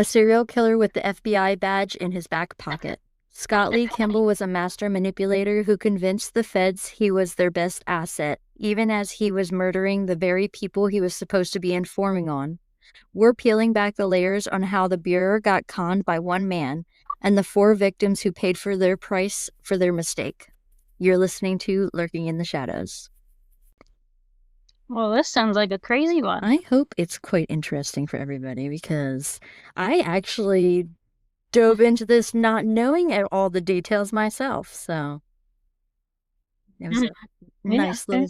a serial killer with the FBI badge in his back pocket. Scott Lee Kimball was a master manipulator who convinced the feds he was their best asset, even as he was murdering the very people he was supposed to be informing on. We're peeling back the layers on how the Bureau got conned by one man and the 4 victims who paid for their price for their mistake. You're listening to Lurking in the Shadows. Well, this sounds like a crazy one. I hope it's quite interesting for everybody because I actually dove into this not knowing all the details myself, so it was a nice little...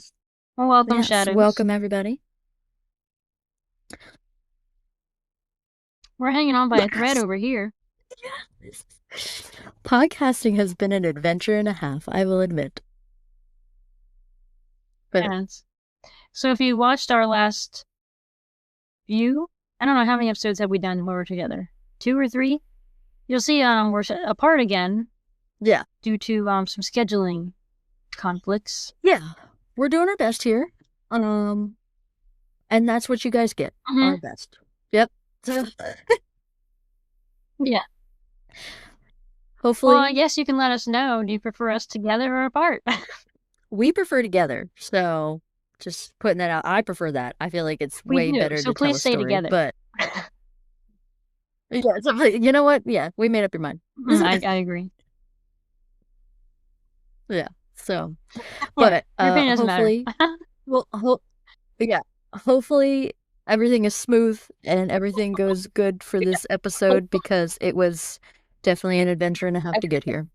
Well, welcome, yes, Shadows. welcome everybody. We're hanging on by a thread over here. Yes. Podcasting has been an adventure and a half, I will admit. But yes. So if you watched our last few, I don't know how many episodes have we done where we're together, 2 or 3. You'll see we're apart again. Yeah. Due to some scheduling conflicts. Yeah, we're doing our best here. And that's what you guys get. Our best. Yep. Yeah. Hopefully. Well, I guess you can let us know. Do you prefer us together or apart? We prefer together, so just putting that out. I prefer that. I feel like it's way better to tell a story. So please stay together. But yeah, so, you know what? Yeah, we made up your mind. I agree. Yeah. So, but your opinion doesn't hopefully, well, yeah, hopefully everything is smooth and everything goes good for this episode because it was definitely an adventure and a half to get here.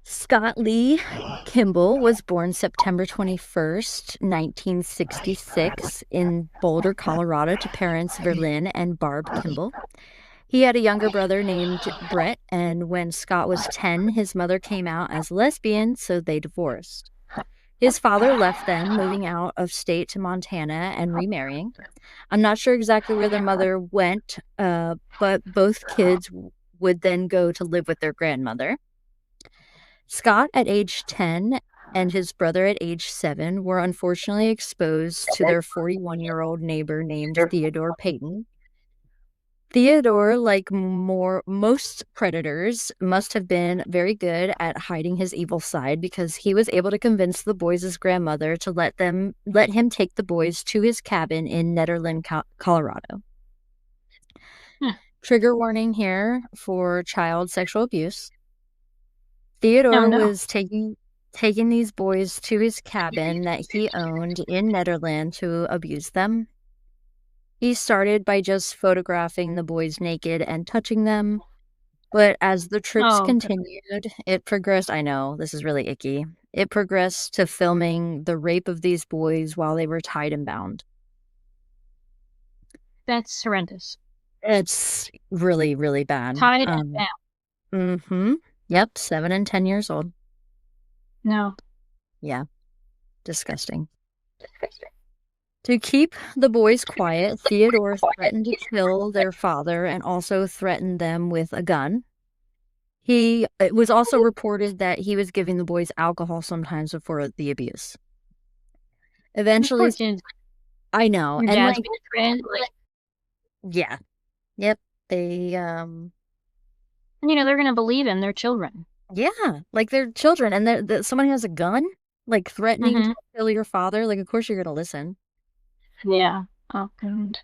Scott Lee Kimball was born September 21st, 1966 in Boulder, Colorado to parents Verlyn and Barb Kimball. He had a younger brother named Brett, and when Scott was 10, his mother came out as lesbian, so they divorced. His father left them, moving out of state to Montana and remarrying. I'm not sure exactly where their mother went, but both kids would then go to live with their grandmother. Scott, at age 10, and his brother at age 7 were unfortunately exposed to their 41-year-old neighbor named Theodore Payton. Theodore, like most predators, must have been very good at hiding his evil side because he was able to convince the boys' grandmother to let him take the boys to his cabin in Nederland, Colorado. Trigger warning here for child sexual abuse. Theodore was taking these boys to his cabin that he owned in Nederland to abuse them. He started by just photographing the boys naked and touching them, but as the trips continued, it progressed. I know, this is really icky. It progressed to filming the rape of these boys while they were tied and bound. That's horrendous. It's really, really bad. Tied and bound. Mm-hmm. Yep, 7 and 10 years old. No. Yeah. Disgusting. To keep the boys quiet, Theodore threatened to kill their father and also threatened them with a gun. It was also reported that he was giving the boys alcohol sometimes before the abuse. Eventually, I know. Your dad's being a friend. Yeah. Yep. They, they're going to believe him. They're children. Yeah. Like, they're children. And somebody has a gun, like, threatening to kill your father. Like, of course you're going to listen. Yeah. Oh, God.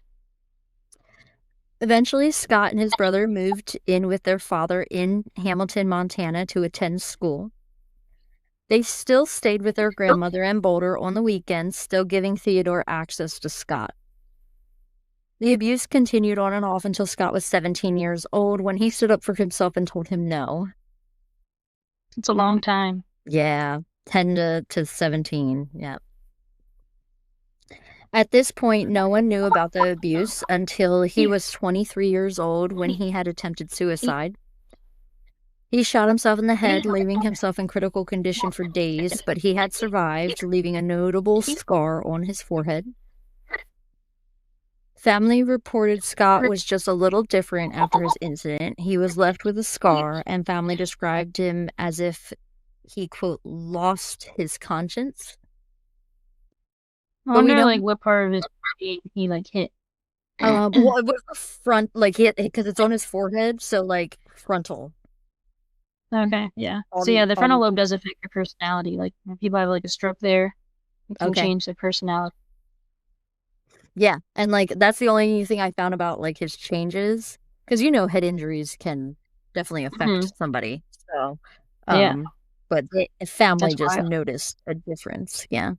Eventually, Scott and his brother moved in with their father in Hamilton, Montana to attend school. They still stayed with their grandmother in Boulder on the weekends, still giving Theodore access to Scott. The abuse continued on and off until Scott was 17 years old when he stood up for himself and told him no. It's a long time. Yeah, 10 to 17, yeah. At this point, no one knew about the abuse until he was 23 years old when he had attempted suicide. He shot himself in the head, leaving himself in critical condition for days, but he had survived, leaving a notable scar on his forehead. Family reported Scott was just a little different after his incident. He was left with a scar, and family described him as if he, quote, lost his conscience. I wonder, what part of his brain he, hit. Well, it was the front, like because it's on his forehead, so like frontal Okay, yeah. So on yeah, the on. frontal lobe does affect your personality. Like when people have like a stroke there, it can Okay, change their personality. yeah, and like that's the only thing I found about like his changes, because head injuries can definitely Hmm. affect somebody. So, Yeah, um, but the family that's just wild. noticed a difference. Yeah.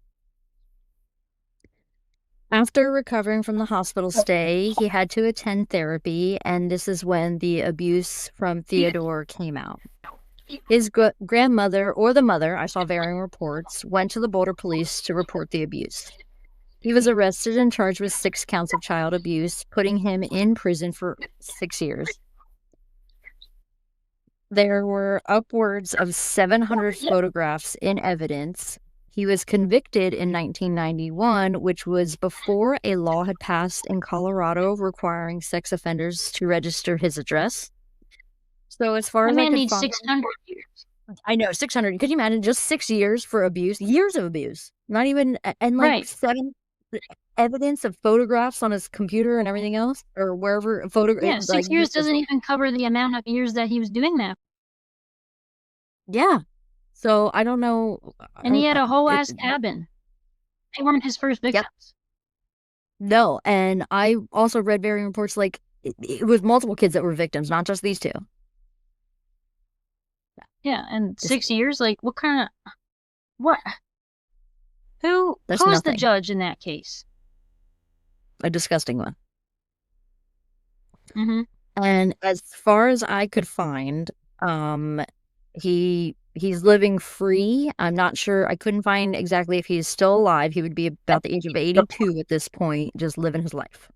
After recovering from the hospital stay, he had to attend therapy, and this is when the abuse from Theodore came out. His grandmother or the mother, I saw varying reports, went to the Boulder police to report the abuse. He was arrested and charged with 6 counts of child abuse, putting him in prison for 6 years. There were upwards of 700 photographs in evidence. He was convicted in 1991, which was before a law had passed in Colorado requiring sex offenders to register his address. So, as far That as I man could needs find, 600 years. I know 600. Could you imagine just 6 years for abuse? Years of abuse. Not even, and like Right. seven evidence of photographs on his computer and everything else, or wherever Yeah, like 6 years doesn't even cover the amount of years that he was doing that. yeah. So I don't know. And he had a whole It, ass cabin. They weren't his first yep. victims. No, and I also read varying reports like it was multiple kids that were victims, not just these two. Yeah, and Just 6 years? Like, what kind of, what? that's Who's the nothing. judge in that case? A disgusting one. Mm-hmm. And as far as I could find, um, he's living free. I'm not sure. I couldn't find exactly if he's still alive. He would be about the age of 82 at this point, just living his life.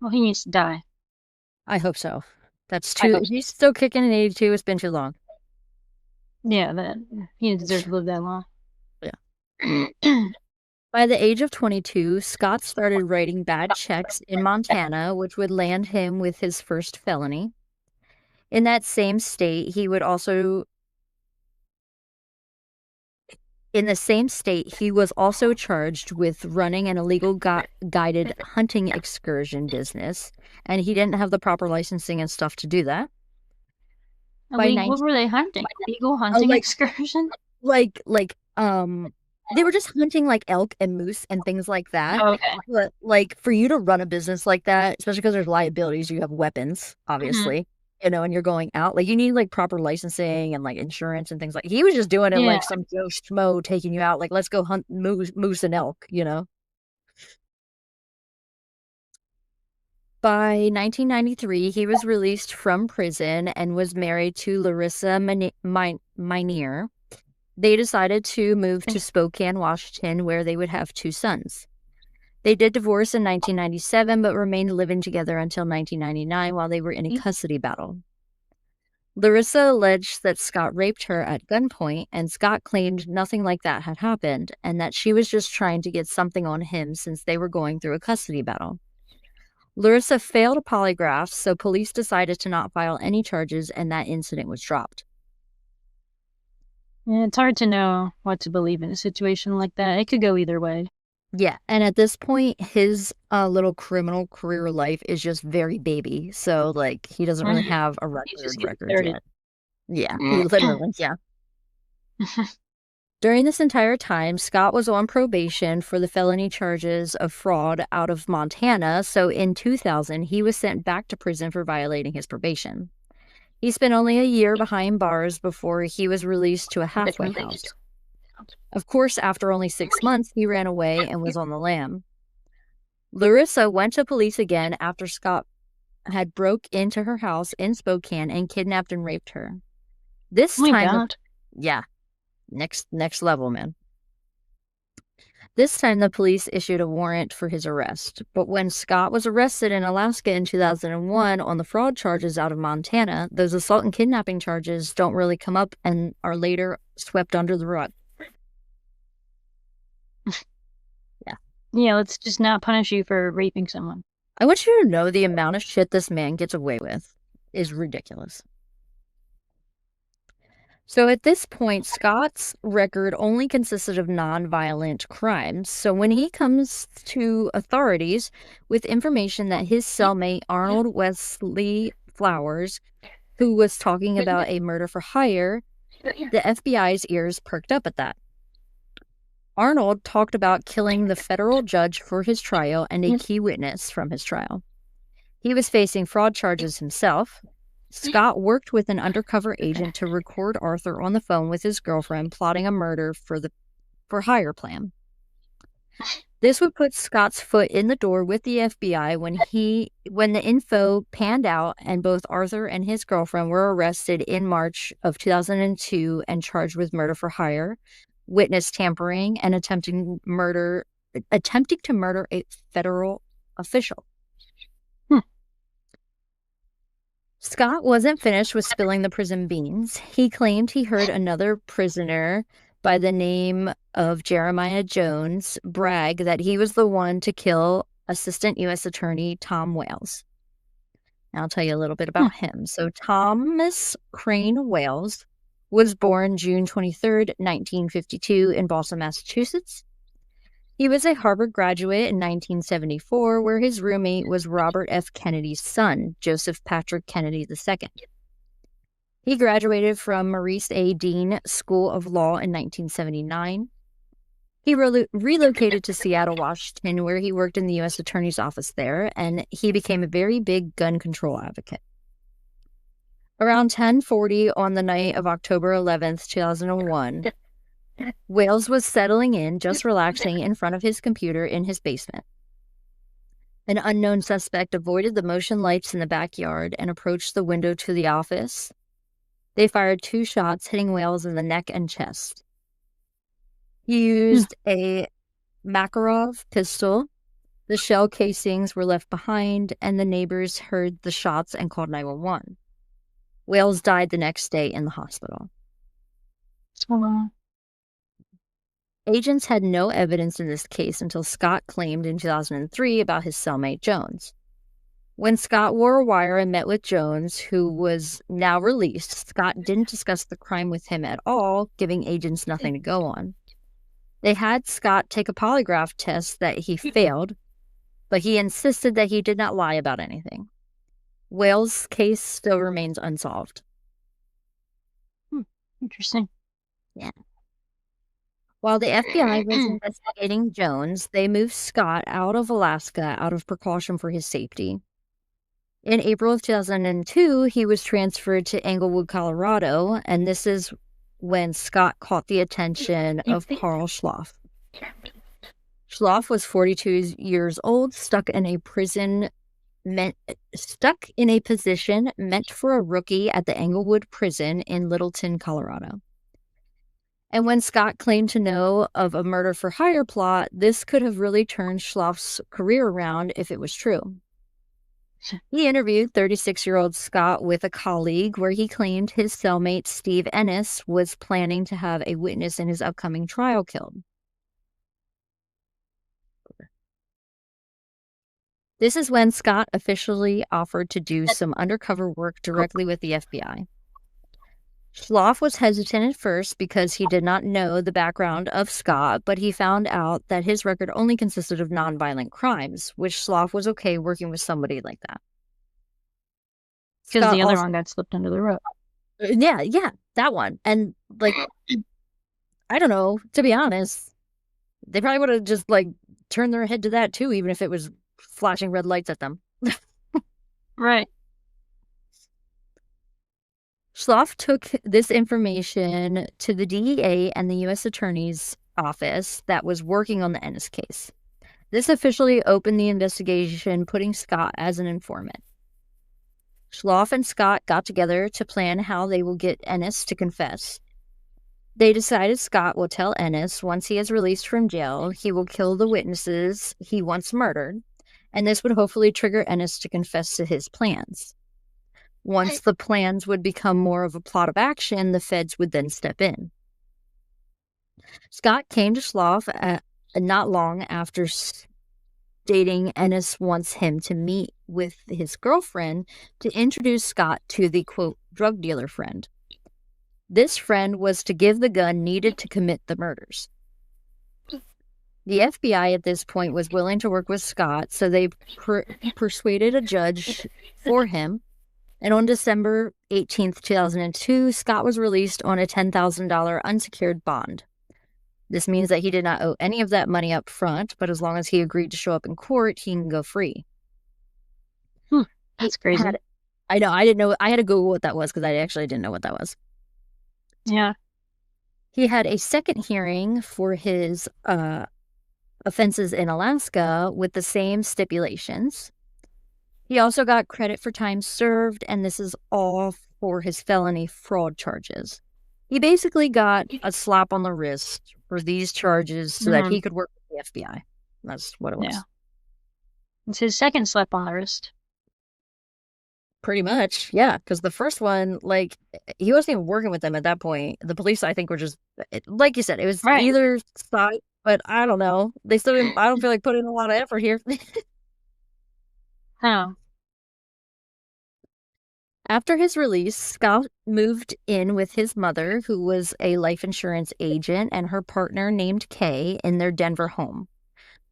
Well, he needs to die. I hope so. That's too. If he's still kicking at 82, it's been too long. Yeah, that he didn't deserve to live that long. Yeah. By the age of 22, Scott started writing bad checks in Montana, which would land him with his first felony. In that same state, he was also charged with running an illegal guided hunting excursion business, and he didn't have the proper licensing and stuff to do that. By What 19, were they hunting? Legal oh, hunting excursion? like they were just hunting like elk and moose and things like that. Oh, okay. But like for you to run a business like that, especially because there's liabilities, you have weapons, Hmm. obviously, and you're going out, like you need like proper licensing and like insurance and things like he was just doing it Yeah. like some Joe Schmo taking you out, like let's go hunt moose and elk. By 1993, he was released from prison and was married to Larissa Minier. They decided to move to Spokane, Washington, where they would have 2 sons. They did divorce in 1997, but remained living together until 1999 while they were in a custody battle. Larissa alleged that Scott raped her at gunpoint, and Scott claimed nothing like that had happened, and that she was just trying to get something on him since they were going through a custody battle. Larissa failed a polygraph, so police decided to not file any charges, and that incident was dropped. Yeah, it's hard to know what to believe in a situation like that. It could go either way. Yeah, and at this point, his little criminal career life is just very baby. So, like, he doesn't really Mhm. have a He's just record getting record started. yet. Yeah, he literally, yeah. During this entire time, Scott was on probation for the felony charges of fraud out of Montana. So, in 2000, he was sent back to prison for violating his probation. He spent only a year behind bars before he was released to a halfway house. Of course, after only 6 months, he ran away and was on the lam. Larissa went to police again after Scott had broke into her house in Spokane and kidnapped and raped her. This Oh my time, God. yeah, next level, man. This time, the police issued a warrant for his arrest. But when Scott was arrested in Alaska in 2001 on the fraud charges out of Montana, those assault and kidnapping charges don't really come up and are later swept under the rug. Yeah. Yeah, let's just not punish you for raping someone. I want you to know the amount of shit this man gets away with is ridiculous. So at this point, Scott's record only consisted of nonviolent crimes. So when he comes to authorities with information that his cellmate, Arnold Wesley Flowers, who was talking about a murder for hire, the FBI's ears perked up at that. Arnold talked about killing the federal judge for his trial and a key witness from his trial. He was facing fraud charges himself. Scott worked with an undercover agent to record Arthur on the phone with his girlfriend plotting a murder for hire plan. This would put Scott's foot in the door with the FBI when the info panned out and both Arthur and his girlfriend were arrested in March of 2002 and charged with murder for hire, witness tampering, and attempting to murder a federal official. Scott wasn't finished with spilling the prison beans. He claimed he heard another prisoner by the name of Jeremiah Jones brag that he was the one to kill Assistant U.S. Attorney Tom Wales. Now I'll tell you a little bit about him. So Thomas Crane Wales was born June 23rd, 1952 in Boston, Massachusetts. He was a Harvard graduate in 1974, where his roommate was Robert F. Kennedy's son, Joseph Patrick Kennedy II. He graduated from Maurice A. Dean School of Law in 1979. He relocated to Seattle, Washington, where he worked in the U.S. Attorney's Office there, and he became a very big gun control advocate. Around 10:40 on the night of October 11th, 2001, Wales was settling in, just relaxing in front of his computer in his basement. An unknown suspect avoided the motion lights in the backyard and approached the window to the office. They fired 2 shots, hitting Wales in the neck and chest. He used a Makarov pistol. The shell casings were left behind, and the neighbors heard the shots and called 911. Wales died the next day in the hospital. Agents had no evidence in this case until Scott claimed in 2003 about his cellmate Jones. When Scott wore a wire and met with Jones, who was now released, Scott didn't discuss the crime with him at all, giving agents nothing to go on. They had Scott take a polygraph test that he failed, but he insisted that he did not lie about anything. Wales' case still remains unsolved. Interesting. Yeah. While the FBI was investigating Jones, they moved Scott out of Alaska out of precaution for his safety. In April of 2002, he was transferred to Englewood, Colorado, and this is when Scott caught the attention of Carl Schloff. Schloff was 42 years old, stuck in a position meant for a rookie at the Englewood prison in Littleton, Colorado. And when Scott claimed to know of a murder for hire plot, this could have really turned Schloff's career around if it was true. He interviewed 36-year-old Scott with a colleague where he claimed his cellmate Steve Ennis was planning to have a witness in his upcoming trial killed. This is when Scott officially offered to do some undercover work directly with the FBI. Schloff was hesitant at first because he did not know the background of Scott, but he found out that his record only consisted of nonviolent crimes, which Schloff was okay working with somebody like that. Because the other one got slipped under the rug. Yeah, that one. And, like, I don't know, to be honest, they probably would have just, like, turned their head to that too, even if it was flashing red lights at them. Right. Schloff took this information to the DEA and the U.S. Attorney's Office that was working on the Ennis case. This officially opened the investigation, putting Scott as an informant. Schloff and Scott got together to plan how they will get Ennis to confess. They decided Scott will tell Ennis once he is released from jail, he will kill the witnesses he once murdered, and this would hopefully trigger Ennis to confess to his plans. Once the plans would become more of a plot of action, the feds would then step in. Scott came to Schloff not long after stating Ennis wants him to meet with his girlfriend to introduce Scott to the, quote, drug dealer friend. This friend was to give the gun needed to commit the murders. The FBI at this point was willing to work with Scott, so they persuaded a judge for him. And on December 18th, 2002, Scott was released on a $10,000 unsecured bond. This means that he did not owe any of that money up front, but as long as he agreed to show up in court, he can go free. That's crazy. I know, I didn't know. I had to Google what that was because I actually didn't know what that was. Yeah. He had a second hearing for his offenses in Alaska with the same stipulations. He also got credit for time served, and this is all for his felony fraud charges. He basically got a slap on the wrist for these charges so that he could work with the FBI. That's what it was. Yeah. It's his second slap on the wrist. Pretty much, yeah, because the first one, like, he wasn't even working with them at that point. The police, I think, were just, like you said, it was either side, but I don't know. They still didn't, I don't feel like putting a lot of effort here. Oh. After his release, Scott moved in with his mother, who was a life insurance agent, and her partner named Kay in their Denver home.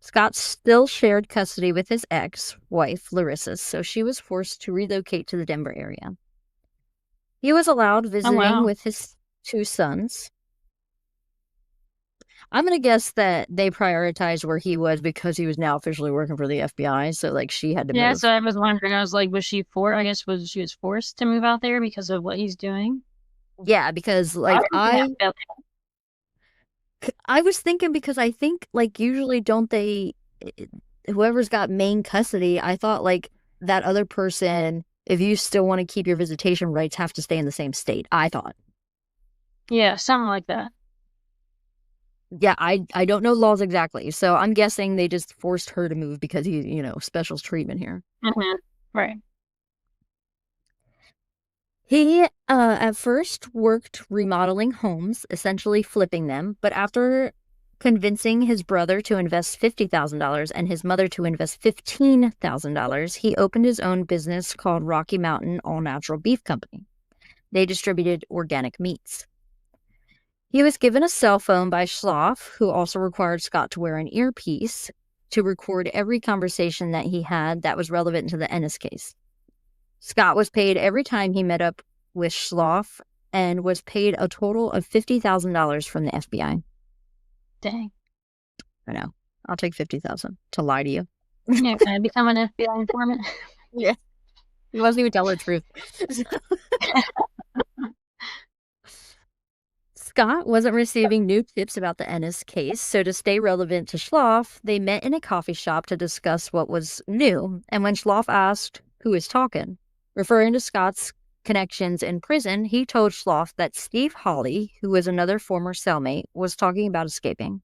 Scott still shared custody with his ex-wife, Larissa, so she was forced to relocate to the Denver area. He was allowed visiting with his two sons. I'm going to guess that they prioritized where he was because he was now officially working for the FBI, so, like, she had to move. Yeah, so I was wondering, I was like, was she she was forced to move out there because of what he's doing? Yeah, because, like, I was thinking, because I think, like, usually don't they, whoever's got main custody, I thought, like, that other person, if you still want to keep your visitation rights, have to stay in the same state, I thought. Yeah, something like that. Yeah, I don't know laws exactly, so I'm guessing they just forced her to move because he, special treatment here. Right. He at first worked remodeling homes, essentially flipping them, but after convincing his brother to invest $50,000 and his mother to invest $15,000, he opened his own business called Rocky Mountain All Natural Beef Company. They distributed organic meats. He was given a cell phone by Schloff, who also required Scott to wear an earpiece to record every conversation that he had that was relevant to the Ennis case. Scott was paid every time he met up with Schloff and was paid a total of $50,000 from the FBI. Dang. I know. I'll take $50,000 to lie to you. Yeah, can I become an FBI informant? Yeah. He wasn't even telling the truth. Scott wasn't receiving new tips about the Ennis case, so to stay relevant to Schloff, they met in a coffee shop to discuss what was new. And when Schloff asked, "Who is talking?" referring to Scott's connections in prison, he told Schloff that Steve Hawley, who was another former cellmate, was talking about escaping.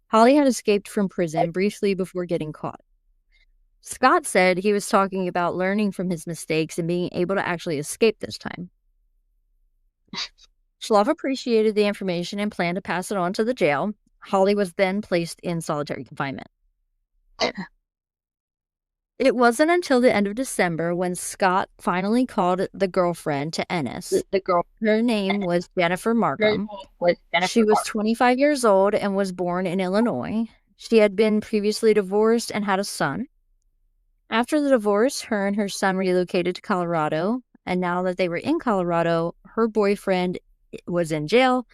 Hawley had escaped from prison briefly before getting caught. Scott said he was talking about learning from his mistakes and being able to actually escape this time. Schloff appreciated the information and planned to pass it on to the jail. Hawley was then placed in solitary confinement. It wasn't until the end of December when Scott finally called the girlfriend to Ennis. Her name was Jennifer Markham. She was 25 years old and was born in Illinois. She had been previously divorced and had a son. After the divorce, her and her son relocated to Colorado, and now that they were in Colorado, her boyfriend was in jail.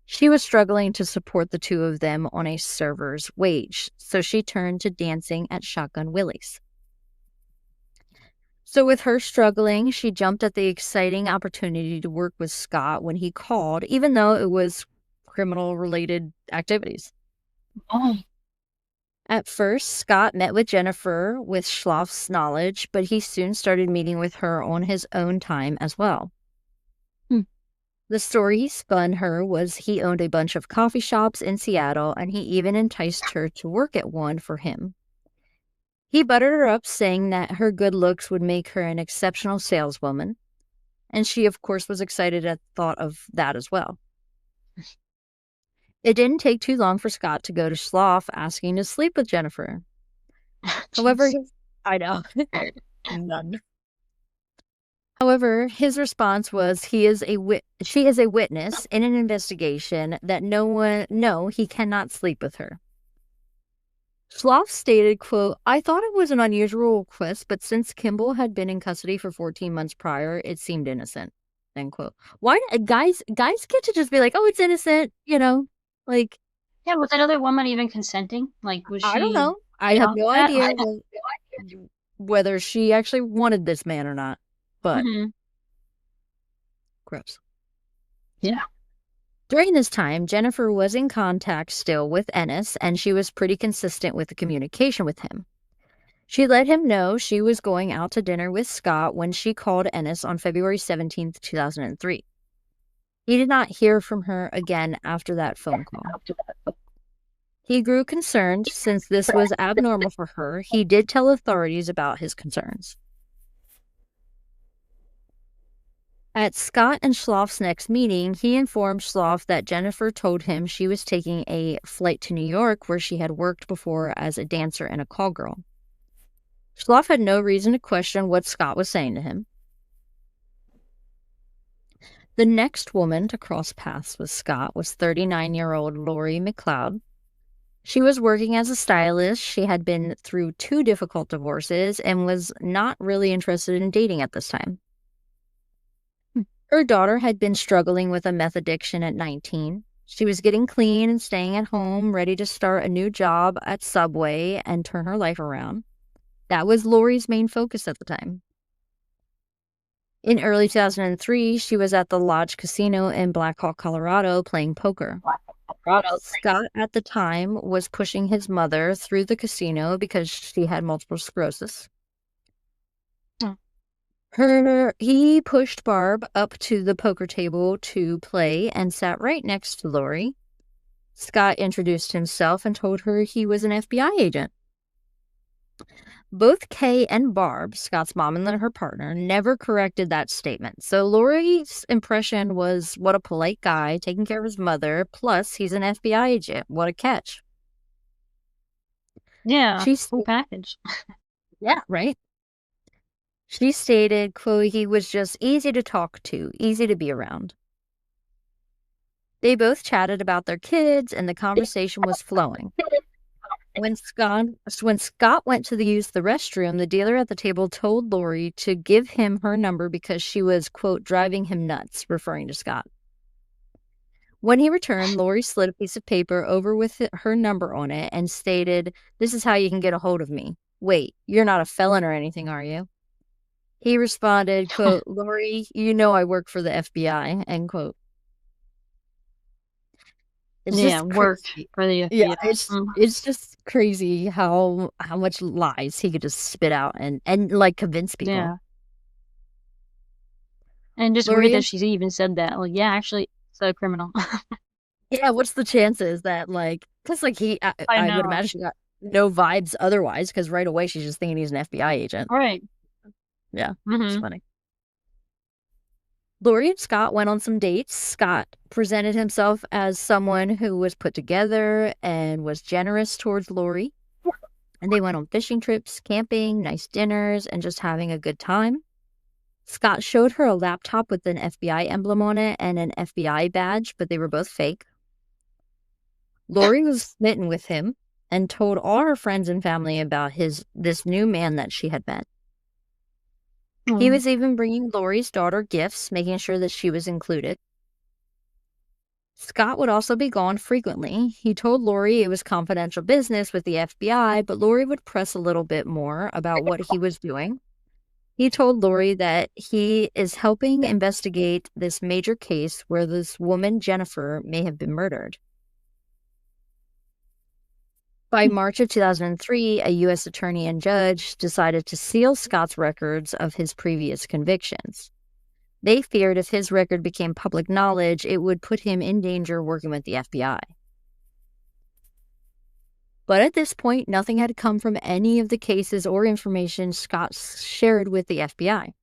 She was struggling to support the two of them on a server's wage, so she turned to dancing at Shotgun Willie's. So with her struggling, she jumped at the exciting opportunity to work with Scott when he called, even though it was criminal-related activities. Oh. At first, Scott met with Jennifer with Schloff's knowledge, but he soon started meeting with her on his own time as well. The story he spun her was he owned a bunch of coffee shops in Seattle, and he even enticed her to work at one for him. He buttered her up, saying that her good looks would make her an exceptional saleswoman, and she, of course, was excited at the thought of that as well. It didn't take too long for Scott to go to Schloff asking to sleep with Jennifer. However, I know. None. However, his response was she is a witness in an investigation that he cannot sleep with her. Schloff stated, quote, I thought it was an unusual request, but since Kimball had been in custody for 14 months prior, it seemed innocent, end quote. Why guys get to just be like, oh, it's innocent, like, Yeah, was that other woman even consenting? Like, was I don't she know. I in have on no that? idea whether she actually wanted this man or not, but Mhm. gross. Yeah. During this time, Jennifer was in contact still with Ennis, and she was pretty consistent with the communication with him. She let him know she was going out to dinner with Scott when she called Ennis on February 17th, 2003. He did not hear from her again after that phone call. He grew concerned since this was abnormal for her. He did tell authorities about his concerns. At Scott and Schloff's next meeting, he informed Schloff that Jennifer told him she was taking a flight to New York where she had worked before as a dancer and a call girl. Schloff had no reason to question what Scott was saying to him. The next woman to cross paths with Scott was 39-year-old Lori McLeod. She was working as a stylist. She had been through 2 difficult divorces and was not really interested in dating at this time. Her daughter had been struggling with a meth addiction at 19. She was getting clean and staying at home, ready to start a new job at Subway and turn her life around. That was Lori's main focus at the time. In early 2003, she was at the Lodge Casino in Black Hawk, Colorado, playing poker. Scott, at the time, was pushing his mother through the casino because she had multiple sclerosis. He pushed Barb up to the poker table to play and sat right next to Lori. Scott introduced himself and told her he was an FBI agent. Both Kay and Barb, Scott's mom and her partner, never corrected that statement. So Lori's impression was, what a polite guy, taking care of his mother, plus he's an FBI agent. What a catch. Yeah, full package. Yeah, right? She stated, quote, he was just easy to talk to, easy to be around. They both chatted about their kids, and the conversation was flowing. When Scott went to use the restroom, the dealer at the table told Lori to give him her number because she was, quote, driving him nuts, referring to Scott. When he returned, Lori slid a piece of paper over with her number on it and stated, this is how you can get a hold of me. Wait, you're not a felon or anything, are you? He responded, quote, Lori, you know I work for the FBI, end quote. It's Yeah, just worked crazy. for the Yeah, FBI. it's just crazy how much lies he could just spit out and like convince people. Yeah. And just weird Lori, that she's even said that. Like, yeah, actually, it's a criminal. yeah, what's the chances that like, because like I I would know. imagine she got no vibes otherwise, because right away she's just thinking he's an FBI agent. Right. Yeah, it's Mm-hmm. funny. Lori and Scott went on some dates. Scott presented himself as someone who was put together and was generous towards Lori. And they went on fishing trips, camping, nice dinners, and just having a good time. Scott showed her a laptop with an FBI emblem on it and an FBI badge, but they were both fake. Lori was smitten with him and told all her friends and family about this new man that she had met. He was even bringing Lori's daughter gifts, making sure that she was included. Scott would also be gone frequently. He told Lori it was confidential business with the FBI, but Lori would press a little bit more about what he was doing. He told Lori that he is helping investigate this major case where this woman, Jennifer, may have been murdered. By March of 2003, a U.S. attorney and judge decided to seal Scott's records of his previous convictions. They feared if his record became public knowledge, it would put him in danger working with the FBI. But at this point, nothing had come from any of the cases or information Scott shared with the FBI.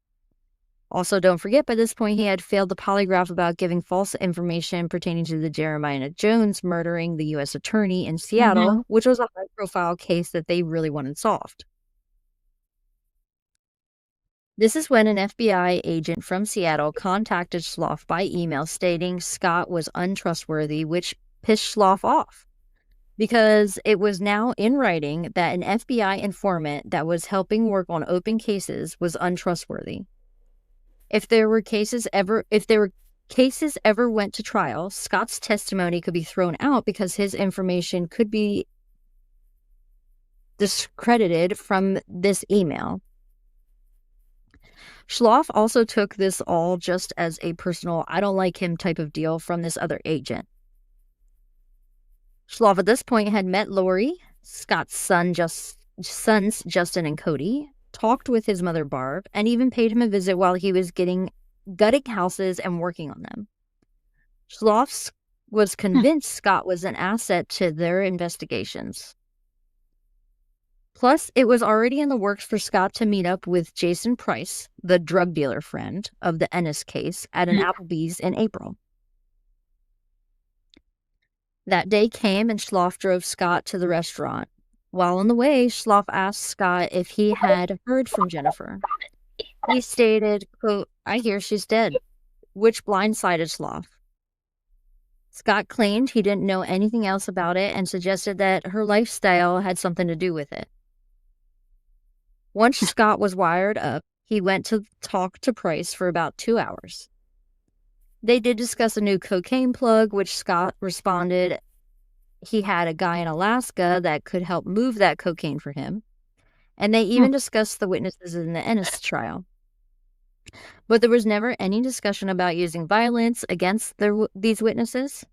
Also, don't forget, by this point, he had failed the polygraph about giving false information pertaining to the Jeremiah Jones murdering the U.S. attorney in Seattle, which was a high-profile case that they really wanted solved. This is when an FBI agent from Seattle contacted Schloff by email stating Scott was untrustworthy, which pissed Schloff off because it was now in writing that an FBI informant that was helping work on open cases was untrustworthy. If there were cases ever went to trial, Scott's testimony could be thrown out because his information could be discredited from this email. Schloff also took this all just as a personal, I don't like him type of deal from this other agent. Schloff at this point had met Lori, Scott's sons Justin and Cody, talked with his mother Barb, and even paid him a visit while he was gutting houses and working on them. Schloff was convinced Scott was an asset to their investigations. Plus, it was already in the works for Scott to meet up with Jason Price, the drug dealer friend of the Ennis case, at an Applebee's in April. That day came and Schloff drove Scott to the restaurant. While on the way, Schloff asked Scott if he had heard from Jennifer. He stated, quote, "I hear she's dead," which blindsided Schloff. Scott claimed he didn't know anything else about it and suggested that her lifestyle had something to do with it. Once Scott was wired up, he went to talk to Price for about 2 hours. They did discuss a new cocaine plug, which Scott responded he had a guy in Alaska that could help move that cocaine for him. And they even discussed the witnesses in the Ennis trial. But there was never any discussion about using violence against these witnesses.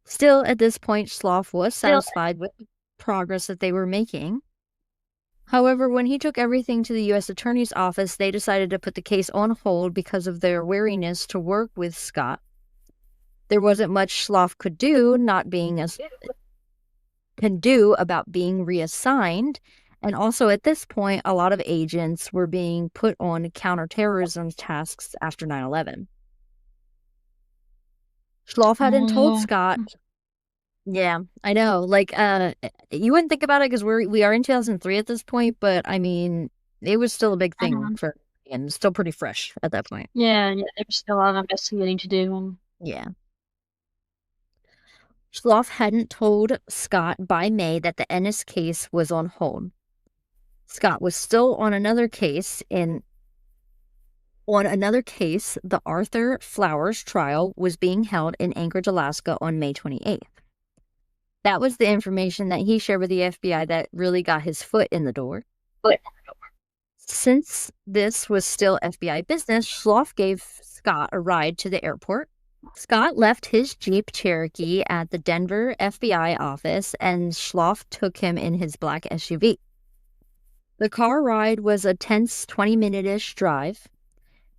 Still, at this point, Schloff was satisfied with the progress that they were making. However, when he took everything to the U.S. Attorney's Office, they decided to put the case on hold because of their wariness to work with Scott. There wasn't much Schloff could do, about being reassigned, and also at this point, a lot of agents were being put on counterterrorism tasks after 9/11. Schloff hadn't told Scott. Yeah, I know. Like, you wouldn't think about it because we are in 2003 at this point, but I mean, it was still a big thing and still pretty fresh at that point. Yeah, there's still a lot of investigating to do. Yeah. Schloff hadn't told Scott by May that the Ennis case was on hold. Scott was still on another case. The Arthur Flowers trial was being held in Anchorage, Alaska on May 28th. That was the information that he shared with the FBI that really got his foot in the door. Since this was still FBI business, Schloff gave Scott a ride to the airport. Scott left his Jeep Cherokee at the Denver FBI office, and Schloff took him in his black SUV. The car ride was a tense 20-minute-ish drive.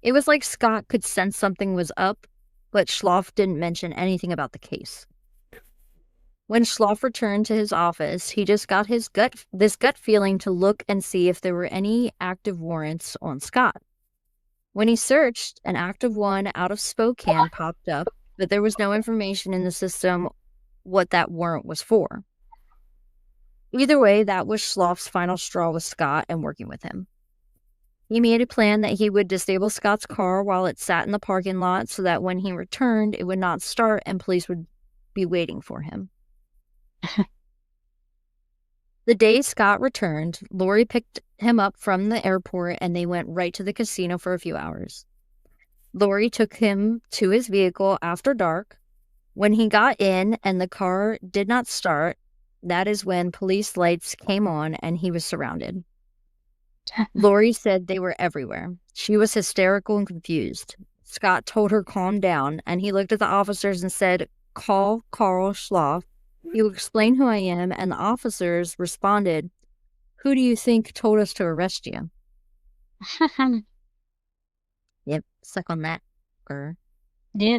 It was like Scott could sense something was up, but Schloff didn't mention anything about the case. When Schloff returned to his office, he just got this gut feeling to look and see if there were any active warrants on Scott. When he searched, an active one out of Spokane popped up, but there was no information in the system what that warrant was for. Either way, that was Schloff's final straw with Scott and working with him. He made a plan that he would disable Scott's car while it sat in the parking lot so that when he returned, it would not start and police would be waiting for him. The day Scott returned, Lori picked him up from the airport and they went right to the casino for a few hours. Lori took him to his vehicle after dark. When he got in and the car did not start, that is when police lights came on and he was surrounded. Lori said they were everywhere. She was hysterical and confused. Scott told her calm down, and he looked at the officers and said, "Call Carl Schloff. He will explain who I am," and the officers responded, "Who do you think told us to arrest you?" Yep, suck on that. Yeah.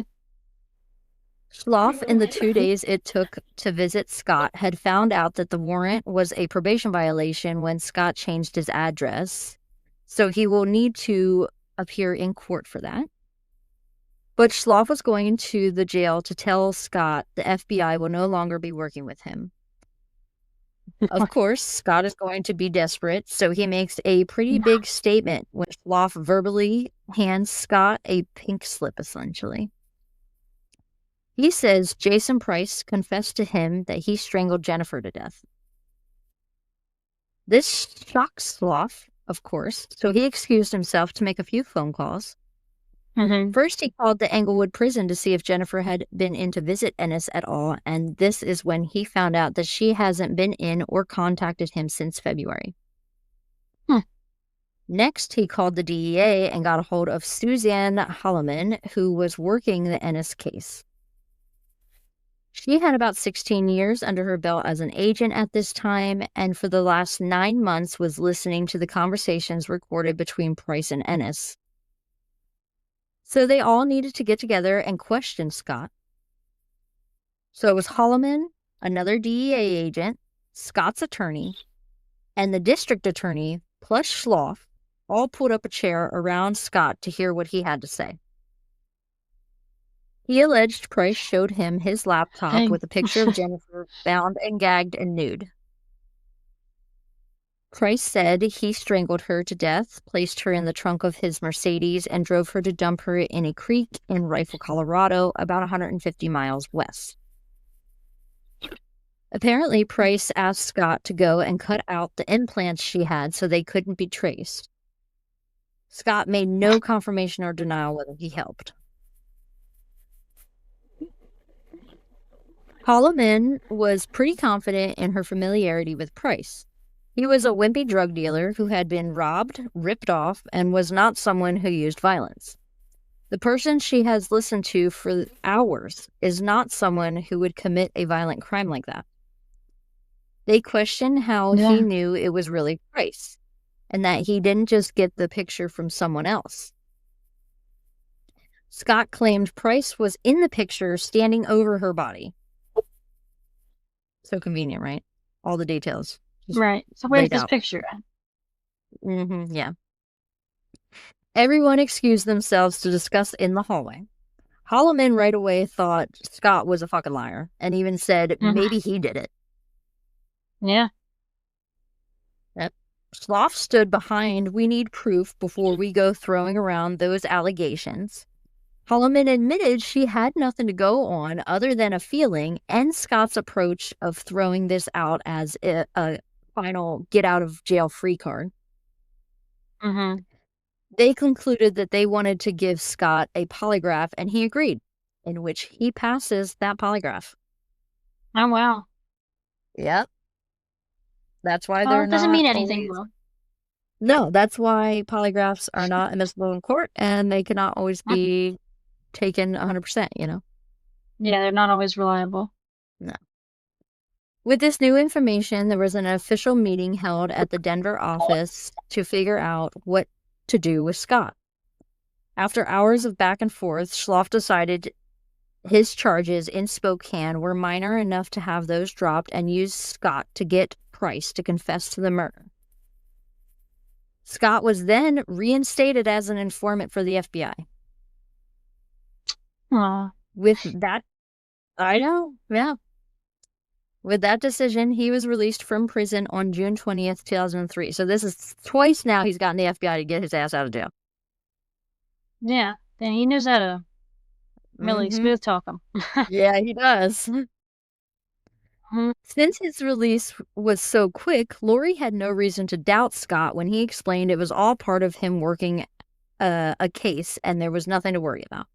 Schloff, in the 2 days it took to visit Scott, had found out that the warrant was a probation violation when Scott changed his address, so he will need to appear in court for that. But Schloff was going to the jail to tell Scott the FBI will no longer be working with him. Of course, Scott is going to be desperate, so he makes a pretty big statement when Schloff verbally hands Scott a pink slip, essentially. He says Jason Price confessed to him that he strangled Jennifer to death. This shocks Schloff, of course, so he excused himself to make a few phone calls. First, he called the Englewood prison to see if Jennifer had been in to visit Ennis at all, and this is when he found out that she hasn't been in or contacted him since February. Next, he called the DEA and got a hold of Suzanne Holloman, who was working the Ennis case. She had about 16 years under her belt as an agent at this time, and for the last 9 months was listening to the conversations recorded between Price and Ennis. So they all needed to get together and question Scott. So it was Holloman, another DEA agent, Scott's attorney, and the district attorney, plus Schloff, all pulled up a chair around Scott to hear what he had to say. He alleged Price showed him his laptop with a picture of Jennifer bound and gagged and nude. Price said he strangled her to death, placed her in the trunk of his Mercedes, and drove her to dump her in a creek in Rifle, Colorado, about 150 miles west. Apparently, Price asked Scott to go and cut out the implants she had so they couldn't be traced. Scott made no confirmation or denial whether he helped. Holloman was pretty confident in her familiarity with Price. He was a wimpy drug dealer who had been robbed, ripped off, and was not someone who used violence. The person she has listened to for hours is not someone who would commit a violent crime like that. They questioned how he knew it was really Price, and that he didn't just get the picture from someone else. Scott claimed Price was in the picture standing over her body. So convenient, right? All the details. Right. So where's this picture at? Yeah. Everyone excused themselves to discuss in the hallway. Holloman right away thought Scott was a fucking liar and even said maybe he did it. Yeah. Yep. Schloff stood behind, we need proof before we go throwing around those allegations. Holloman admitted she had nothing to go on other than a feeling and Scott's approach of throwing this out as a final get-out-of-jail-free card. They concluded that they wanted to give Scott a polygraph, and he agreed, in which he passes that polygraph. Oh, wow. Yep. That's why they're not... doesn't mean anything, bro. No, that's why polygraphs are not admissible in court, and they cannot always be taken 100%, you know? Yeah, they're not always reliable. No. With this new information, there was an official meeting held at the Denver office to figure out what to do with Scott. After hours of back and forth, Schloff decided his charges in Spokane were minor enough to have those dropped and used Scott to get Price to confess to the murder. Scott was then reinstated as an informant for the FBI. With that, I know, yeah. With that decision, he was released from prison on June 20th, 2003. So this is twice now he's gotten the FBI to get his ass out of jail. Yeah, then he knows how to really smooth talk him. Yeah, he does. Since his release was so quick, Lori had no reason to doubt Scott when he explained it was all part of him working a case and there was nothing to worry about.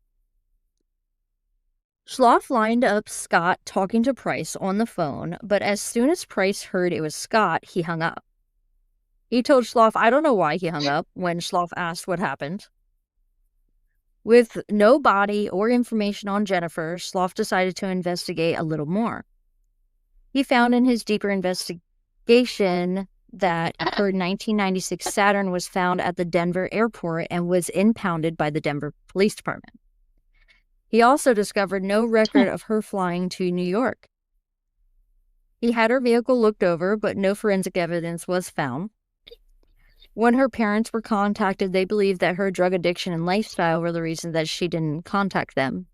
Schloff lined up Scott talking to Price on the phone, but as soon as Price heard it was Scott, he hung up. He told Schloff, I don't know why he hung up, when Schloff asked what happened. With no body or information on Jennifer, Schloff decided to investigate a little more. He found in his deeper investigation that her 1996 Saturn was found at the Denver airport and was impounded by the Denver Police Department. He also discovered no record of her flying to New York. He had her vehicle looked over, but no forensic evidence was found. When her parents were contacted, they believed that her drug addiction and lifestyle were the reason that she didn't contact them.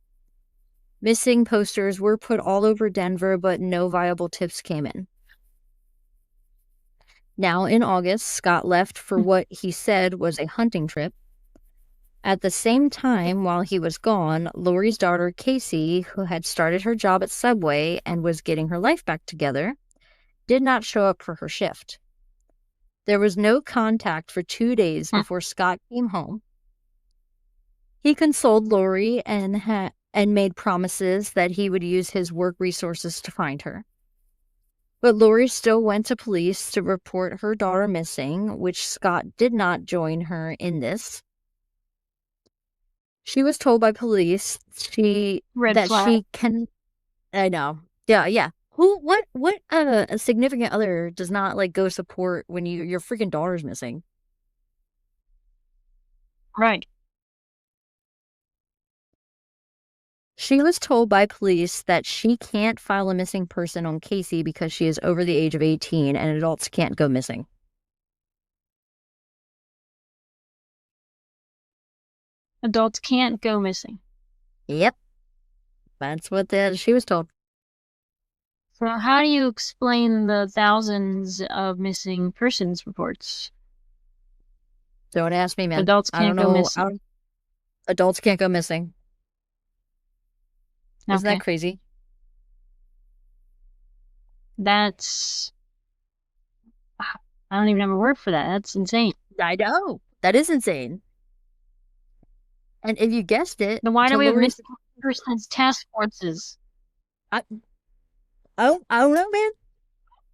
Missing posters were put all over Denver, but no viable tips came in. Now, in August, Scott left for what he said was a hunting trip. At the same time, while he was gone, Lori's daughter, Casey, who had started her job at Subway and was getting her life back together, did not show up for her shift. There was no contact for 2 days before Scott came home. He consoled Lori and made promises that he would use his work resources to find her. But Lori still went to police to report her daughter missing, which Scott did not join her in this. She was told by police Red that flag. she can. I know. Yeah. What a significant other does not like go support when your freaking daughter's missing? Right. She was told by police that she can't file a missing person on Casey because she is over the age of 18 and adults can't go missing. Adults can't go missing. Yep. That's what she was told. So how do you explain the thousands of missing persons reports? Don't ask me, man. Adults I don't can't go know. missing. Adults can't go missing. Isn't Okay. that crazy? That's... I don't even have a word for that. That's insane. I know. That is insane. And if you guessed it, Then why to do we have Lori's... missing persons task forces? I don't know, man.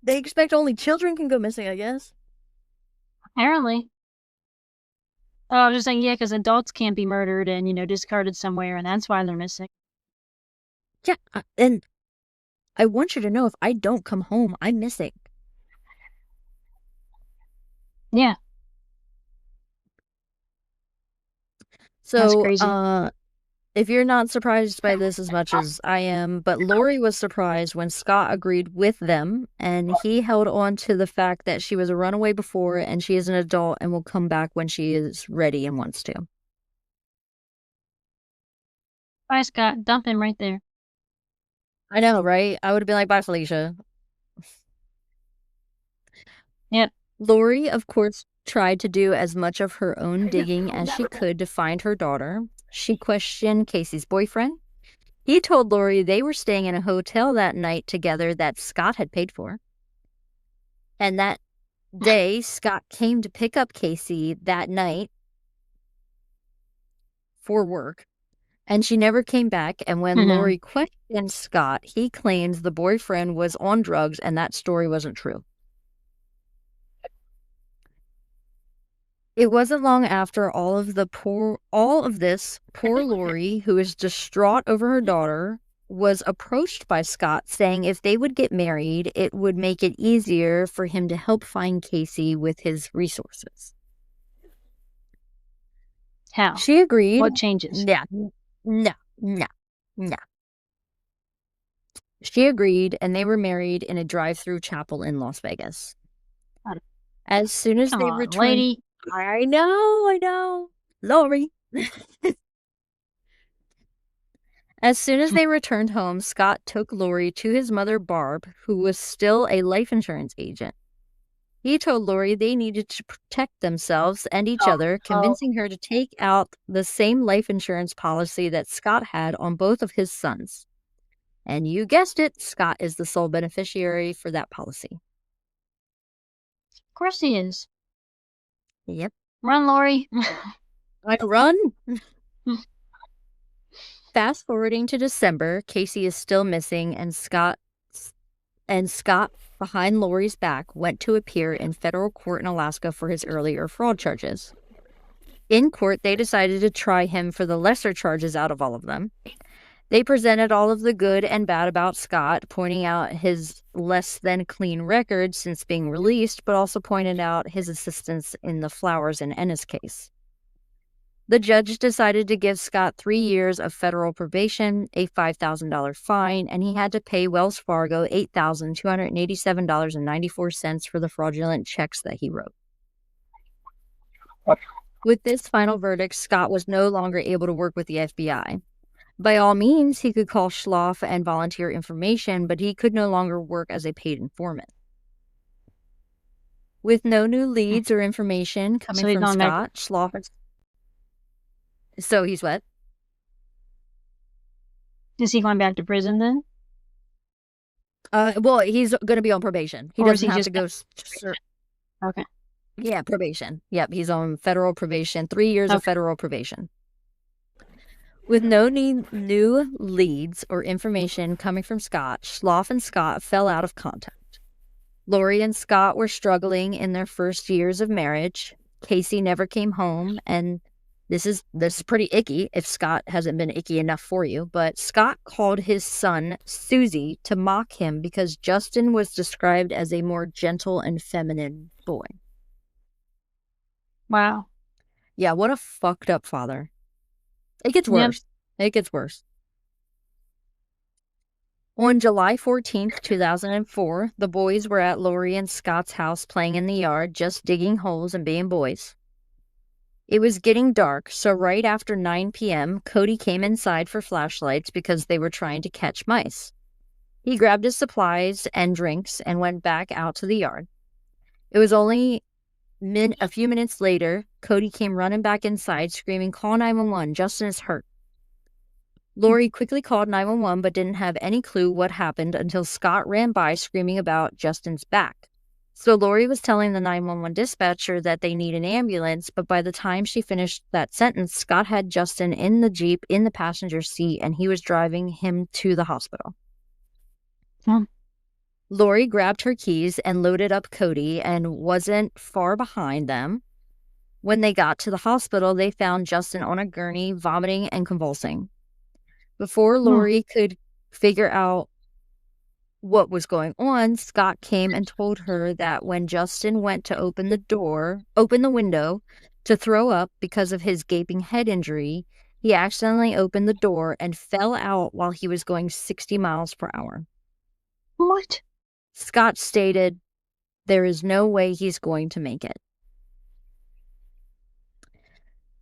They expect only children can go missing, I guess. Apparently. Oh, I was just saying, yeah, because adults can't be murdered and, discarded somewhere, and that's why they're missing. Yeah, and I want you to know if I don't come home, I'm missing. Yeah. That's So, crazy. if you're not surprised by this as much as I am, but Lori was surprised when Scott agreed with them, and he held on to the fact that she was a runaway before and she is an adult and will come back when she is ready and wants to. Bye, Scott. Dump him right there. I know, right? I would have been like, bye, Felicia. Yep. Lori, of course, tried to do as much of her own digging as she could to find her daughter. She questioned Casey's boyfriend. He told Lori they were staying in a hotel that night together that Scott had paid for. And that day, Scott came to pick up Casey that night for work, and she never came back. And when Lori questioned Scott, he claims the boyfriend was on drugs and that story wasn't true. It wasn't long after all of this, poor Lori, who is distraught over her daughter, was approached by Scott saying if they would get married, it would make it easier for him to help find Casey with his resources. How? She agreed. What changes? Yeah. No. She agreed, and they were married in a drive-through chapel in Las Vegas. As soon as they returned... lady. I know. Lori. As soon as they returned home, Scott took Lori to his mother, Barb, who was still a life insurance agent. He told Lori they needed to protect themselves and each other, convincing her to take out the same life insurance policy that Scott had on both of his sons. And you guessed it, Scott is the sole beneficiary for that policy. Of course he is. Yep. Run, Lori. Run. Fast forwarding to December, Casey is still missing, and Scott, behind Lori's back, went to appear in federal court in Alaska for his earlier fraud charges. In court, they decided to try him for the lesser charges out of all of them. They presented all of the good and bad about Scott, pointing out his less than clean record since being released, but also pointed out his assistance in the Flowers and Ennis case. The judge decided to give Scott 3 years of federal probation, a $5,000 fine, and he had to pay Wells Fargo $8,287.94 for the fraudulent checks that he wrote. With this final verdict, Scott was no longer able to work with the FBI. By all means, he could call Schloff and volunteer information, but he could no longer work as a paid informant. With no new leads or information coming So he's from going back. Scott, Schloff. So he's what? Is he going back to prison then? Well, he's going to be on probation. He Or is doesn't he have to just go. okay? Yeah, probation. Yep, he's on federal probation. 3 years of Okay. federal probation. With no new leads or information coming from Scott, Schloff and Scott fell out of contact. Lori and Scott were struggling in their first years of marriage. Casey never came home, and this is pretty icky if Scott hasn't been icky enough for you, but Scott called his son Susie to mock him because Justin was described as a more gentle and feminine boy. Wow. Yeah, what a fucked up father. It gets worse. Yep. It gets worse. On July 14th, 2004, the boys were at Lori and Scott's house playing in the yard, just digging holes and being boys. It was getting dark, so right after 9 p.m., Cody came inside for flashlights because they were trying to catch mice. He grabbed his supplies and drinks and went back out to the yard. It was only a few minutes later, Cody came running back inside, screaming, "Call 911, Justin is hurt." Lori quickly called 911 but didn't have any clue what happened until Scott ran by screaming about Justin's back. So Lori was telling the 911 dispatcher that they need an ambulance, but by the time she finished that sentence, Scott had Justin in the Jeep in the passenger seat and he was driving him to the hospital. Lori grabbed her keys and loaded up Cody and wasn't far behind them. When they got to the hospital, they found Justin on a gurney, vomiting and convulsing. Before Lori could figure out what was going on, Scott came and told her that when Justin went to open the window to throw up because of his gaping head injury, he accidentally opened the door and fell out while he was going 60 miles per hour. What? Scott stated, "There is no way he's going to make it."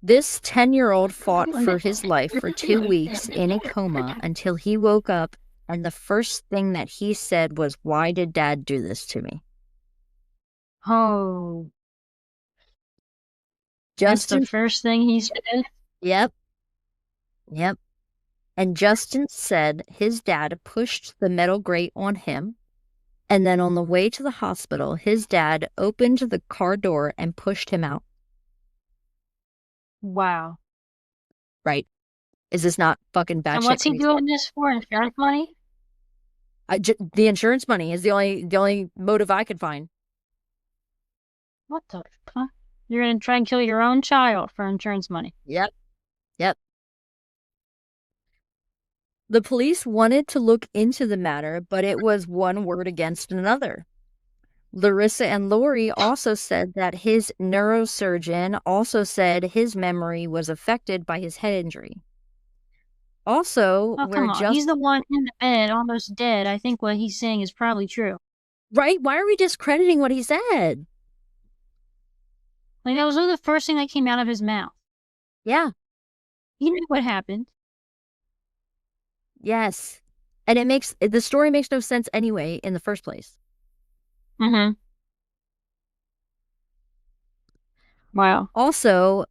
This 10-year-old fought for his life for 2 weeks in a coma until he woke up, and the first thing that he said was, "Why did Dad do this to me?" Oh. Justin, that's the first thing he said? Yep. And Justin said his dad pushed the metal grate on him, and then on the way to the hospital, his dad opened the car door and pushed him out. Wow. Right. Is this not fucking bad And shit? what's he doing this for? Insurance money? The insurance money is the only motive I could find. What the fuck? You're gonna try and kill your own child for insurance money? Yep. The police wanted to look into the matter, but it was one word against another. Larissa and Lori also said that his neurosurgeon also said his memory was affected by his head injury. Also, Oh, come on. He's the one in the bed, almost dead. I think what he's saying is probably true. Right? Why are we discrediting what he said? Like, that was the first thing that came out of his mouth. Yeah. He knew what happened. Yes. And the story makes no sense anyway in the first place. Mm-hmm. Wow. Also,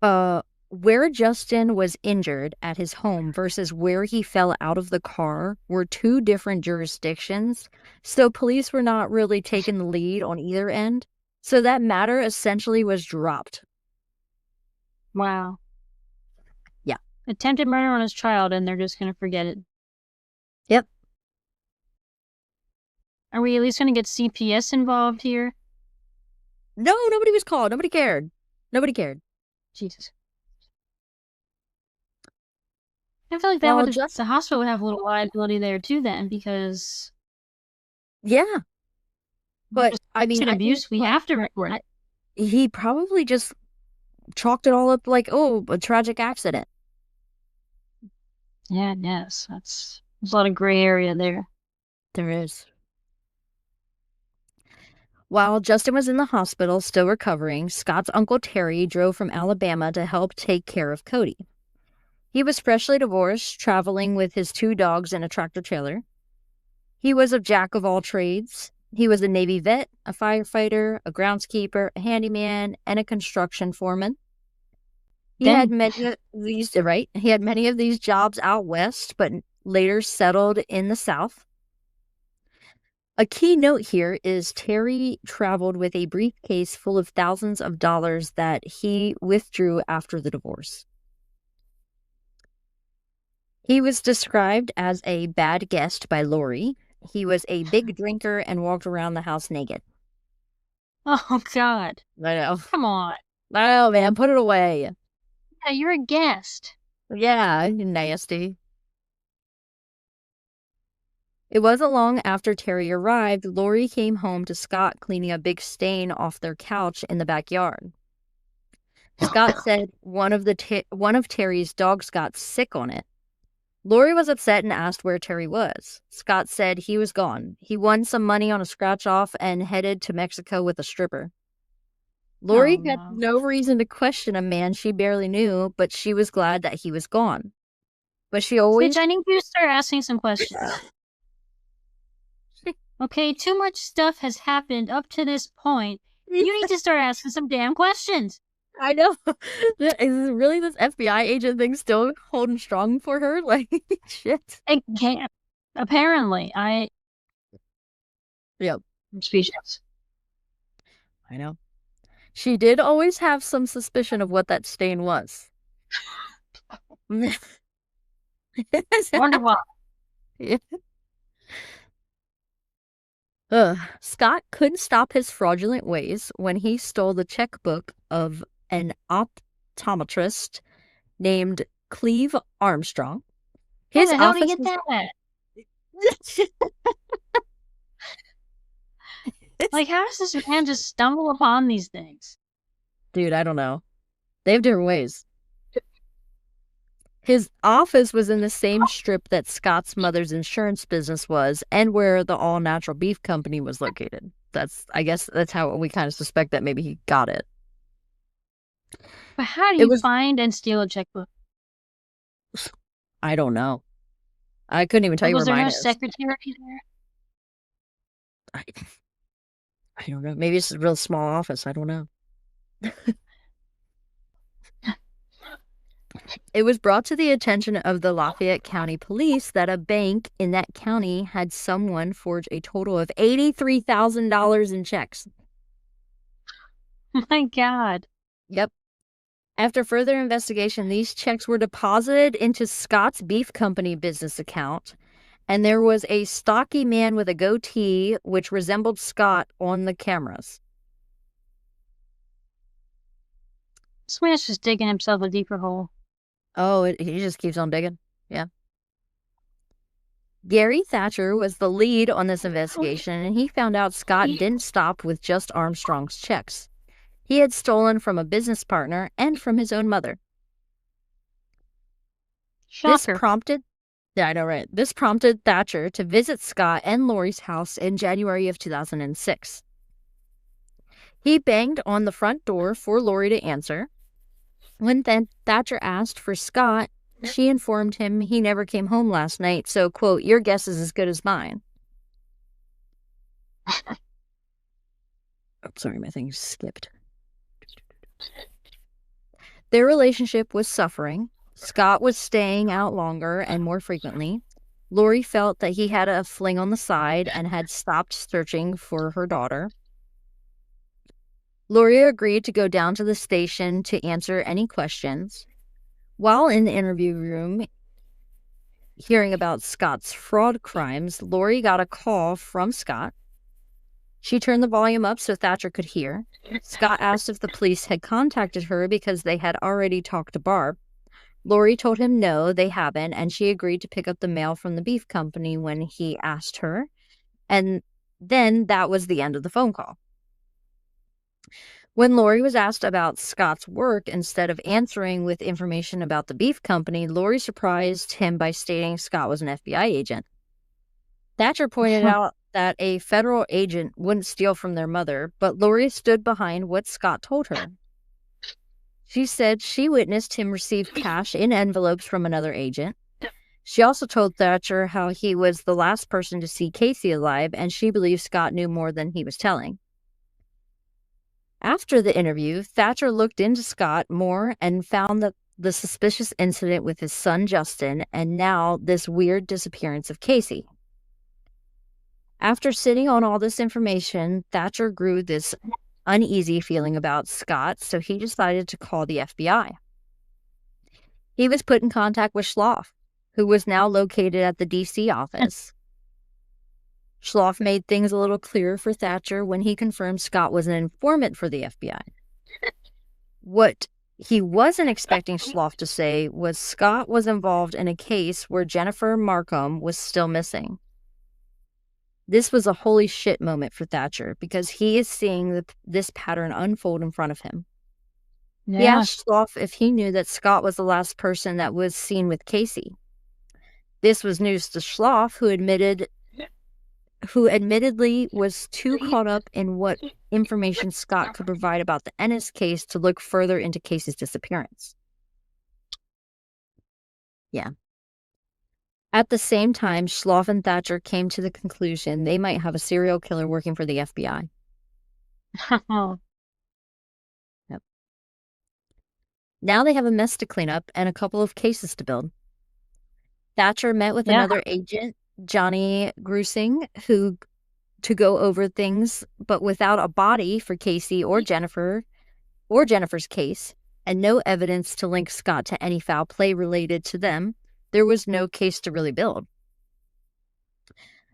where Justin was injured at his home versus where he fell out of the car were two different jurisdictions, so police were not really taking the lead on either end. So that matter essentially was dropped. Wow. Yeah. Attempted murder on his child, and they're just going to forget it. Yep. Are we at least going to get CPS involved here? No, nobody was called. Nobody cared. Jesus. I feel like that the hospital would have a little liability there too then, because... Yeah. But, I mean... abuse, we have to report it. He probably just chalked it all up like, oh, a tragic accident. Yeah, yes. There's a lot of gray area there. There is. While Justin was in the hospital, still recovering, Scott's Uncle Terry drove from Alabama to help take care of Cody. He was freshly divorced, traveling with his 2 dogs in a tractor trailer. He was a jack of all trades. He was a Navy vet, a firefighter, a groundskeeper, a handyman, and a construction foreman. He had Dang. many of these, right? He had many of these jobs out west, but later settled in the South. A key note here is Terry traveled with a briefcase full of thousands of dollars that he withdrew after the divorce. He was described as a bad guest by Lori. He was a big drinker and walked around the house naked. Oh, God. I know. Come on. I know, man. Put it away. Yeah, you're a guest. Yeah, nasty. It wasn't long after Terry arrived, Lori came home to Scott cleaning a big stain off their couch in the backyard. Scott said one of Terry's dogs got sick on it. Lori was upset and asked where Terry was. Scott said he was gone. He won some money on a scratch-off and headed to Mexico with a stripper. Lori Oh, had no. no reason to question a man she barely knew, but she was glad that he was gone. But she Bitch, always... I need you to start asking some questions. Okay, too much stuff has happened up to this point. You need to start asking some damn questions. I know. Is really this FBI agent thing still holding strong for her? Like, shit. It can't. Apparently, Yep, I'm speechless. I know. She did always have some suspicion of what that stain was. I wonder why. Scott couldn't stop his fraudulent ways when he stole the checkbook of an optometrist named Cleve Armstrong. How His the hell did office he get that? Like, how does this man just stumble upon these things? Dude, I don't know. They have different ways. His office was in the same strip that Scott's mother's insurance business was and where the all-natural beef company was located. I guess that's how we kind of suspect that maybe he got it. But how do It you was, find and steal a checkbook? I don't know. I couldn't even tell Like, you was where there mine no is. secretary there? I, I don't know. Maybe it's a real small office. I don't know. It was brought to the attention of the Lafayette County Police that a bank in that county had someone forge a total of $83,000 in checks. My God. Yep. After further investigation, these checks were deposited into Scott's Beef Company business account, and there was a stocky man with a goatee which resembled Scott on the cameras. This man's just digging himself a deeper hole. Oh, he just keeps on digging. Yeah. Gary Thatcher was the lead on this investigation, and he found out Scott didn't stop with just Armstrong's checks. He had stolen from a business partner and from his own mother. Shocker. Yeah, I know, right? This prompted Thatcher to visit Scott and Lori's house in January of 2006. He banged on the front door for Lori to answer. When Thatcher asked for Scott, she informed him he never came home last night, so, quote, your guess is as good as mine. Oh, sorry, my thing skipped. Their relationship was suffering. Scott was staying out longer and more frequently. Lori felt that he had a fling on the side and had stopped searching for her daughter. Lori agreed to go down to the station to answer any questions. While in the interview room, hearing about Scott's fraud crimes, Lori got a call from Scott. She turned the volume up so Thatcher could hear. Scott asked if the police had contacted her because they had already talked to Barb. Lori told him no, they haven't, and she agreed to pick up the mail from the beef company when he asked her. And then that was the end of the phone call. When Lori was asked about Scott's work, instead of answering with information about the beef company, Lori surprised him by stating Scott was an FBI agent. Thatcher pointed out that a federal agent wouldn't steal from their mother, but Lori stood behind what Scott told her. She said she witnessed him receive cash in envelopes from another agent. She also told Thatcher how he was the last person to see Casey alive, and she believed Scott knew more than he was telling. After the interview, Thatcher looked into Scott more and found that the suspicious incident with his son Justin, and now this weird disappearance of Casey. After sitting on all this information, Thatcher grew this uneasy feeling about Scott, so he decided to call the FBI. He was put in contact with Schloff, who was now located at the D.C. office. Schloff made things a little clearer for Thatcher when he confirmed Scott was an informant for the FBI. What he wasn't expecting Schloff to say was Scott was involved in a case where Jennifer Markham was still missing. This was a holy shit moment for Thatcher because he is seeing this pattern unfold in front of him. Yeah. He asked Schloff if he knew that Scott was the last person that was seen with Casey. This was news to Schloff, who admittedly was too caught up in what information Scott could provide about the Ennis case to look further into Casey's disappearance. Yeah. At the same time, Schloff and Thatcher came to the conclusion they might have a serial killer working for the FBI. Yep. Now they have a mess to clean up and a couple of cases to build. Thatcher met with another agent, Johnny Grusing, to go over things, but without a body for Casey or Jennifer's case, and no evidence to link Scott to any foul play related to them, there was no case to really build.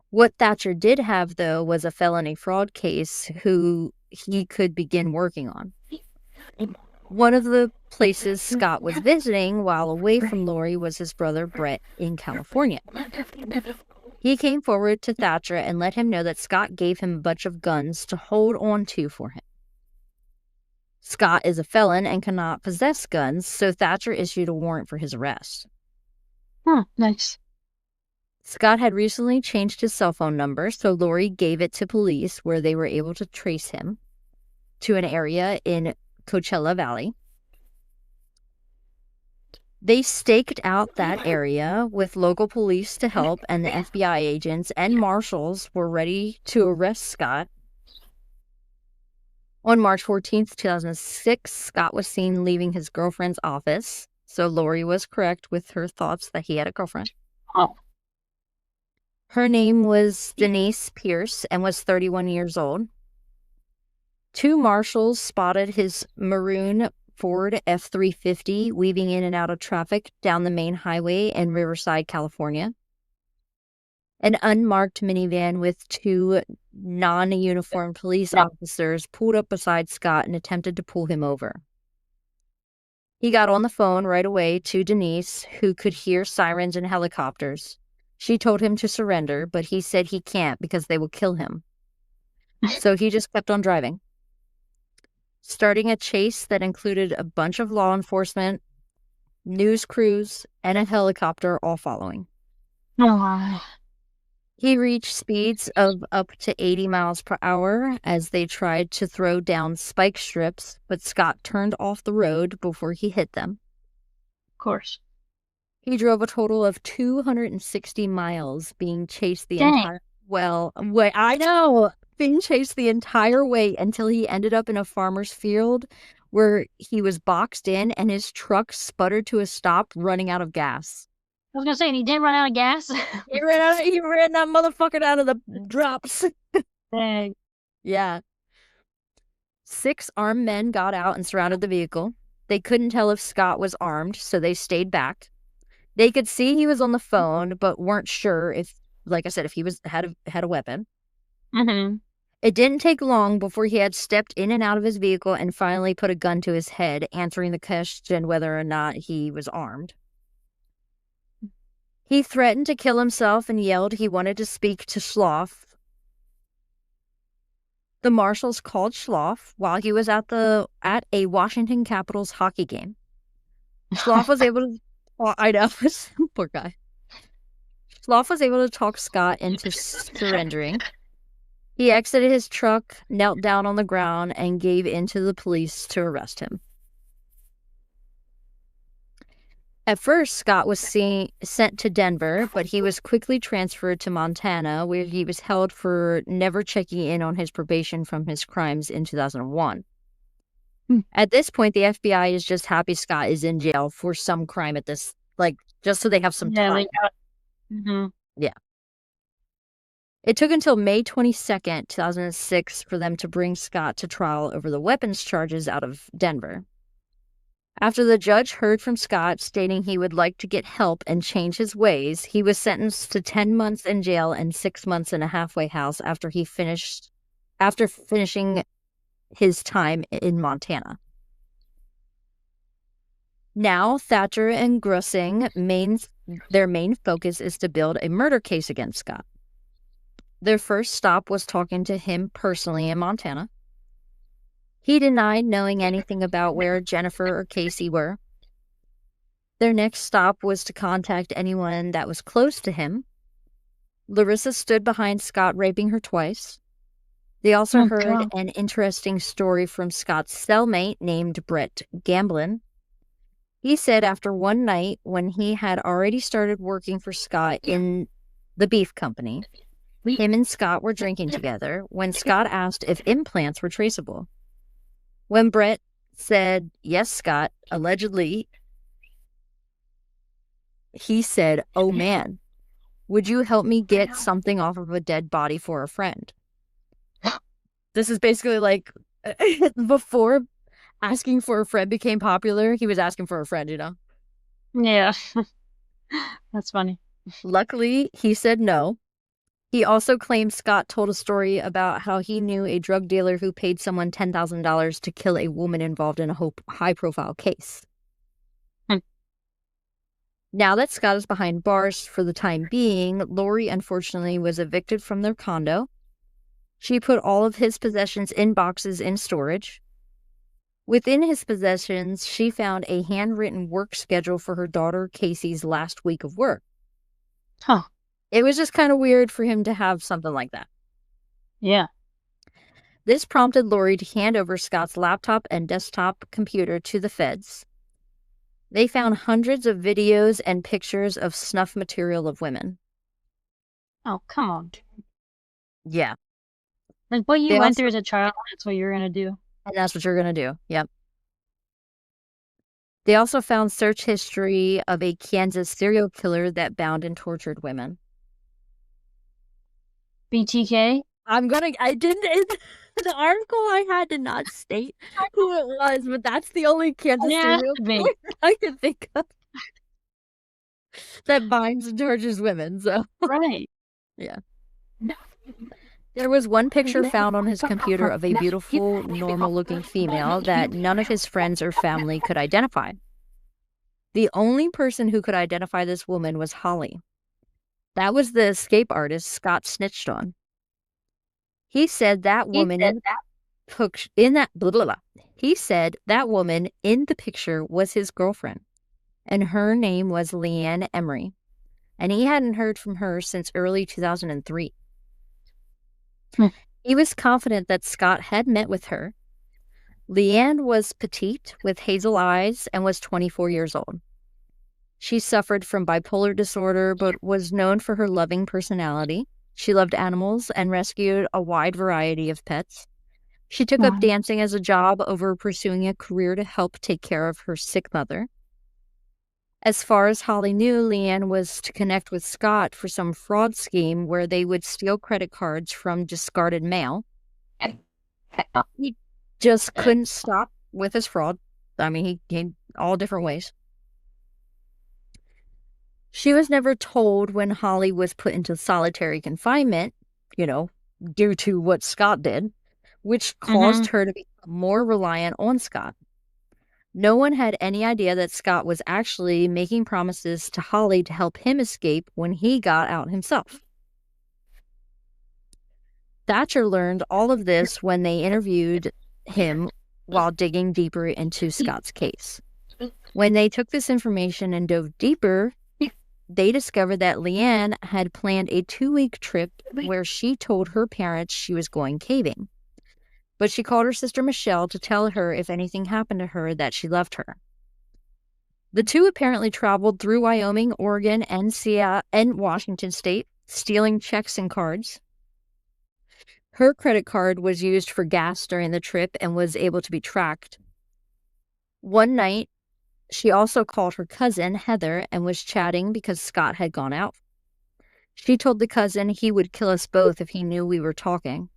What Thatcher did have, though, was a felony fraud case who he could begin working on. One of the places Scott was visiting while away from Lori was his brother Brett in California. He came forward to Thatcher and let him know that Scott gave him a bunch of guns to hold on to for him. Scott is a felon and cannot possess guns, so Thatcher issued a warrant for his arrest. Nice. Scott had recently changed his cell phone number, so Lori gave it to police where they were able to trace him to an area in Coachella Valley. They staked out that area with local police to help, and the FBI agents and marshals were ready to arrest Scott. On March 14th, 2006, Scott was seen leaving his girlfriend's office, so Lori was correct with her thoughts that he had a girlfriend. Oh. Her name was Denise Pierce and was 31 years old. Two marshals spotted his maroon Ford F-350 weaving in and out of traffic down the main highway in Riverside, California. An unmarked minivan with two non-uniformed police officers pulled up beside Scott and attempted to pull him over. He got on the phone right away to Denise, who could hear sirens and helicopters. She told him to surrender, but he said he can't because they will kill him. So he just kept on driving, starting a chase that included a bunch of law enforcement, news crews, and a helicopter all following. He reached speeds of up to 80 miles per hour as they tried to throw down spike strips, but Scott turned off the road before he hit them. Of course. He drove a total of 260 miles, being chased the entire way until he ended up in a farmer's field where he was boxed in and his truck sputtered to a stop, running out of gas. I was gonna say, and he didn't run out of gas. He ran that motherfucker out of the drops. Dang. Yeah. 6 armed men got out and surrounded the vehicle. They couldn't tell if Scott was armed, so they stayed back. They could see he was on the phone, but weren't sure if, like I said, if he had a weapon. Mm-hmm. It didn't take long before he had stepped in and out of his vehicle and finally put a gun to his head, answering the question whether or not he was armed. He threatened to kill himself and yelled he wanted to speak to Schloff. The marshals called Schloff while he was at a Washington Capitals hockey game. Schloff was able to... I know. Poor guy. Schloff was able to talk Scott into surrendering. He exited his truck, knelt down on the ground, and gave in to the police to arrest him. At first, Scott was sent to Denver, but he was quickly transferred to Montana, where he was held for never checking in on his probation from his crimes in 2001. Hmm. At this point, the FBI is just happy Scott is in jail for some crime at this, like, just so they have some Yeah, time. they got. Mm-hmm. Yeah. It took until May 22nd, 2006, for them to bring Scott to trial over the weapons charges out of Denver. After the judge heard from Scott stating he would like to get help and change his ways, he was sentenced to 10 months in jail and 6 months in a halfway house after finishing his time in Montana. Now, Thatcher and Grussing, their main focus is to build a murder case against Scott. Their first stop was talking to him personally in Montana. He denied knowing anything about where Jennifer or Casey were. Their next stop was to contact anyone that was close to him. Larissa stood behind Scott raping her twice. They also Oh, heard God. an interesting story from Scott's cellmate named Brett Gamblin. He said after one night when he had already started working for Scott in the beef company, him and Scott were drinking together when Scott asked if implants were traceable. When Brett said, "Yes, Scott," allegedly, he said, "Oh man, would you help me get something off of a dead body for a friend?" This is basically like before asking for a friend became popular, he was asking for a friend, you know? Yeah. That's funny. Luckily, he said no. He also claimed Scott told a story about how he knew a drug dealer who paid someone $10,000 to kill a woman involved in a high-profile case. Hmm. Now that Scott is behind bars for the time being, Lori unfortunately was evicted from their condo. She put all of his possessions in boxes in storage. Within his possessions, she found a handwritten work schedule for her daughter Casey's last week of work. Huh. It was just kind of weird for him to have something like that. Yeah. This prompted Lori to hand over Scott's laptop and desktop computer to the feds. They found hundreds of videos and pictures of snuff material of women. Oh, come on. Yeah. Like what you They went also, through as a child, that's what you're gonna do. and that's what you're going to do. Yep. They also found search history of a Kansas serial killer that bound and tortured women. BTK? I didn't, the article I had did not state who it was, but that's the only Kansas Yeah, serial me. killer I could think of that binds and tortures women, so. Right. Yeah. There was one picture found on his computer of a beautiful, normal-looking female that none of his friends or family could identify. The only person who could identify this woman was Holly. That was the escape artist Scott snitched on. He said that woman He said that woman in the picture was his girlfriend, and her name was Leanne Emery, and he hadn't heard from her since early 2003. Hmm. He was confident that Scott had met with her. Leanne was petite with hazel eyes and was 24 years old. She suffered from bipolar disorder but was known for her loving personality. She loved animals and rescued a wide variety of pets. She took up Wow. dancing as a job over pursuing a career to help take care of her sick mother. As far as Holly knew, Leanne was to connect with Scott for some fraud scheme where they would steal credit cards from discarded mail. He just couldn't stop with his fraud. I mean, he came all different ways. She was never told when Holly was put into solitary confinement, due to what Scott did, which Mm-hmm. caused her to become more reliant on Scott. No one had any idea that Scott was actually making promises to Holly to help him escape when he got out himself. Thatcher learned all of this when they interviewed him while digging deeper into Scott's case. When they took this information and dove deeper, they discovered that Leanne had planned a 2-week trip where she told her parents she was going caving. But she called her sister Michelle to tell her if anything happened to her that she loved her. The two apparently traveled through Wyoming, Oregon, and Washington State, stealing checks and cards. Her credit card was used for gas during the trip and was able to be tracked. One night, she also called her cousin, Heather, and was chatting because Scott had gone out. She told the cousin he would kill us both if he knew we were talking.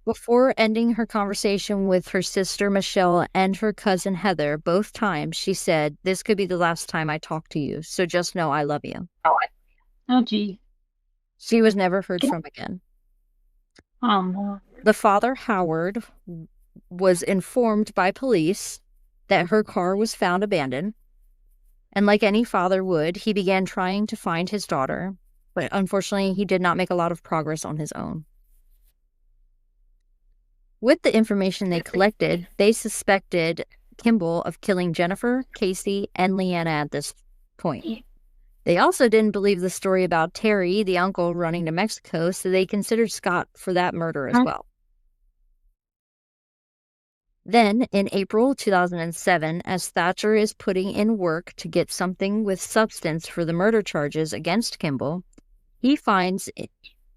Before ending her conversation with her sister Michelle and her cousin Heather, both times she said, "This could be the last time I talk to you, so just know I love you." Oh, gee. She was never heard from again. No. The father, Howard, was informed by police that her car was found abandoned. And like any father would, he began trying to find his daughter, but unfortunately, he did not make a lot of progress on his own. With the information they collected, they suspected Kimball of killing Jennifer, Casey, and Leanna at this point. They also didn't believe the story about Terry, the uncle, running to Mexico, so they considered Scott for that murder as well. Then, in April 2007, as Thatcher is putting in work to get something with substance for the murder charges against Kimball, he finds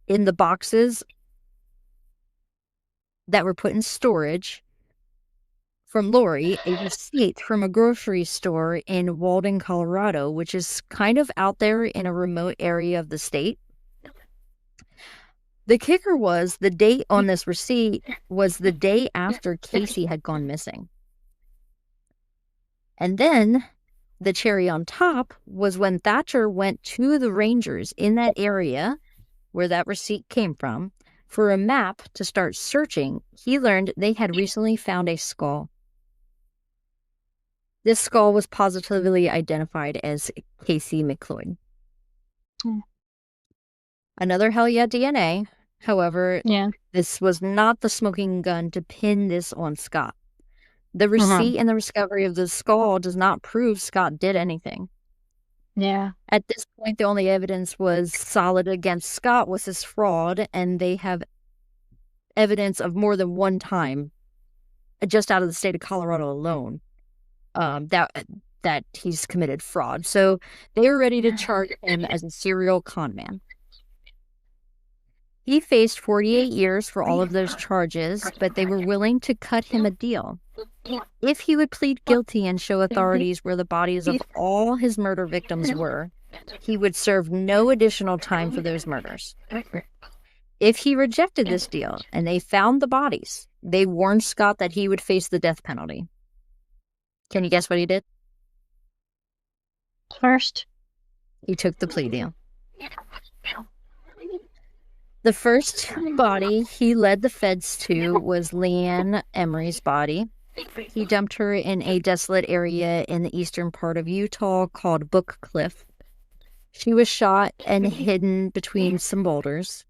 in the boxes that were put in storage from Lori a receipt from a grocery store in Walden, Colorado, which is kind of out there in a remote area of the state. The kicker was the date on this receipt was the day after Casey had gone missing. And then the cherry on top was when Thatcher went to the rangers in that area where that receipt came from for a map to start searching, he learned they had recently found a skull. This skull was positively identified as Casey McLeod. Another hell yeah DNA. However, this was not the smoking gun to pin this on Scott. The receipt and the discovery of the skull does not prove Scott did anything. Yeah. At this point, the only evidence was solid against Scott was his fraud, and they have evidence of more than one time, just out of the state of Colorado alone, that he's committed fraud. So they were ready to charge him as a serial con man. He faced 48 years for all of those charges, but they were willing to cut him a deal. If he would plead guilty and show authorities where the bodies of all his murder victims were, he would serve no additional time for those murders. If he rejected this deal and they found the bodies, they warned Scott that he would face the death penalty. Can you guess what he did? First, he took the plea deal. The first body he led the feds to was Leanne Emery's body. He dumped her in a desolate area in the eastern part of Utah called Book Cliff. She was shot and hidden between some boulders.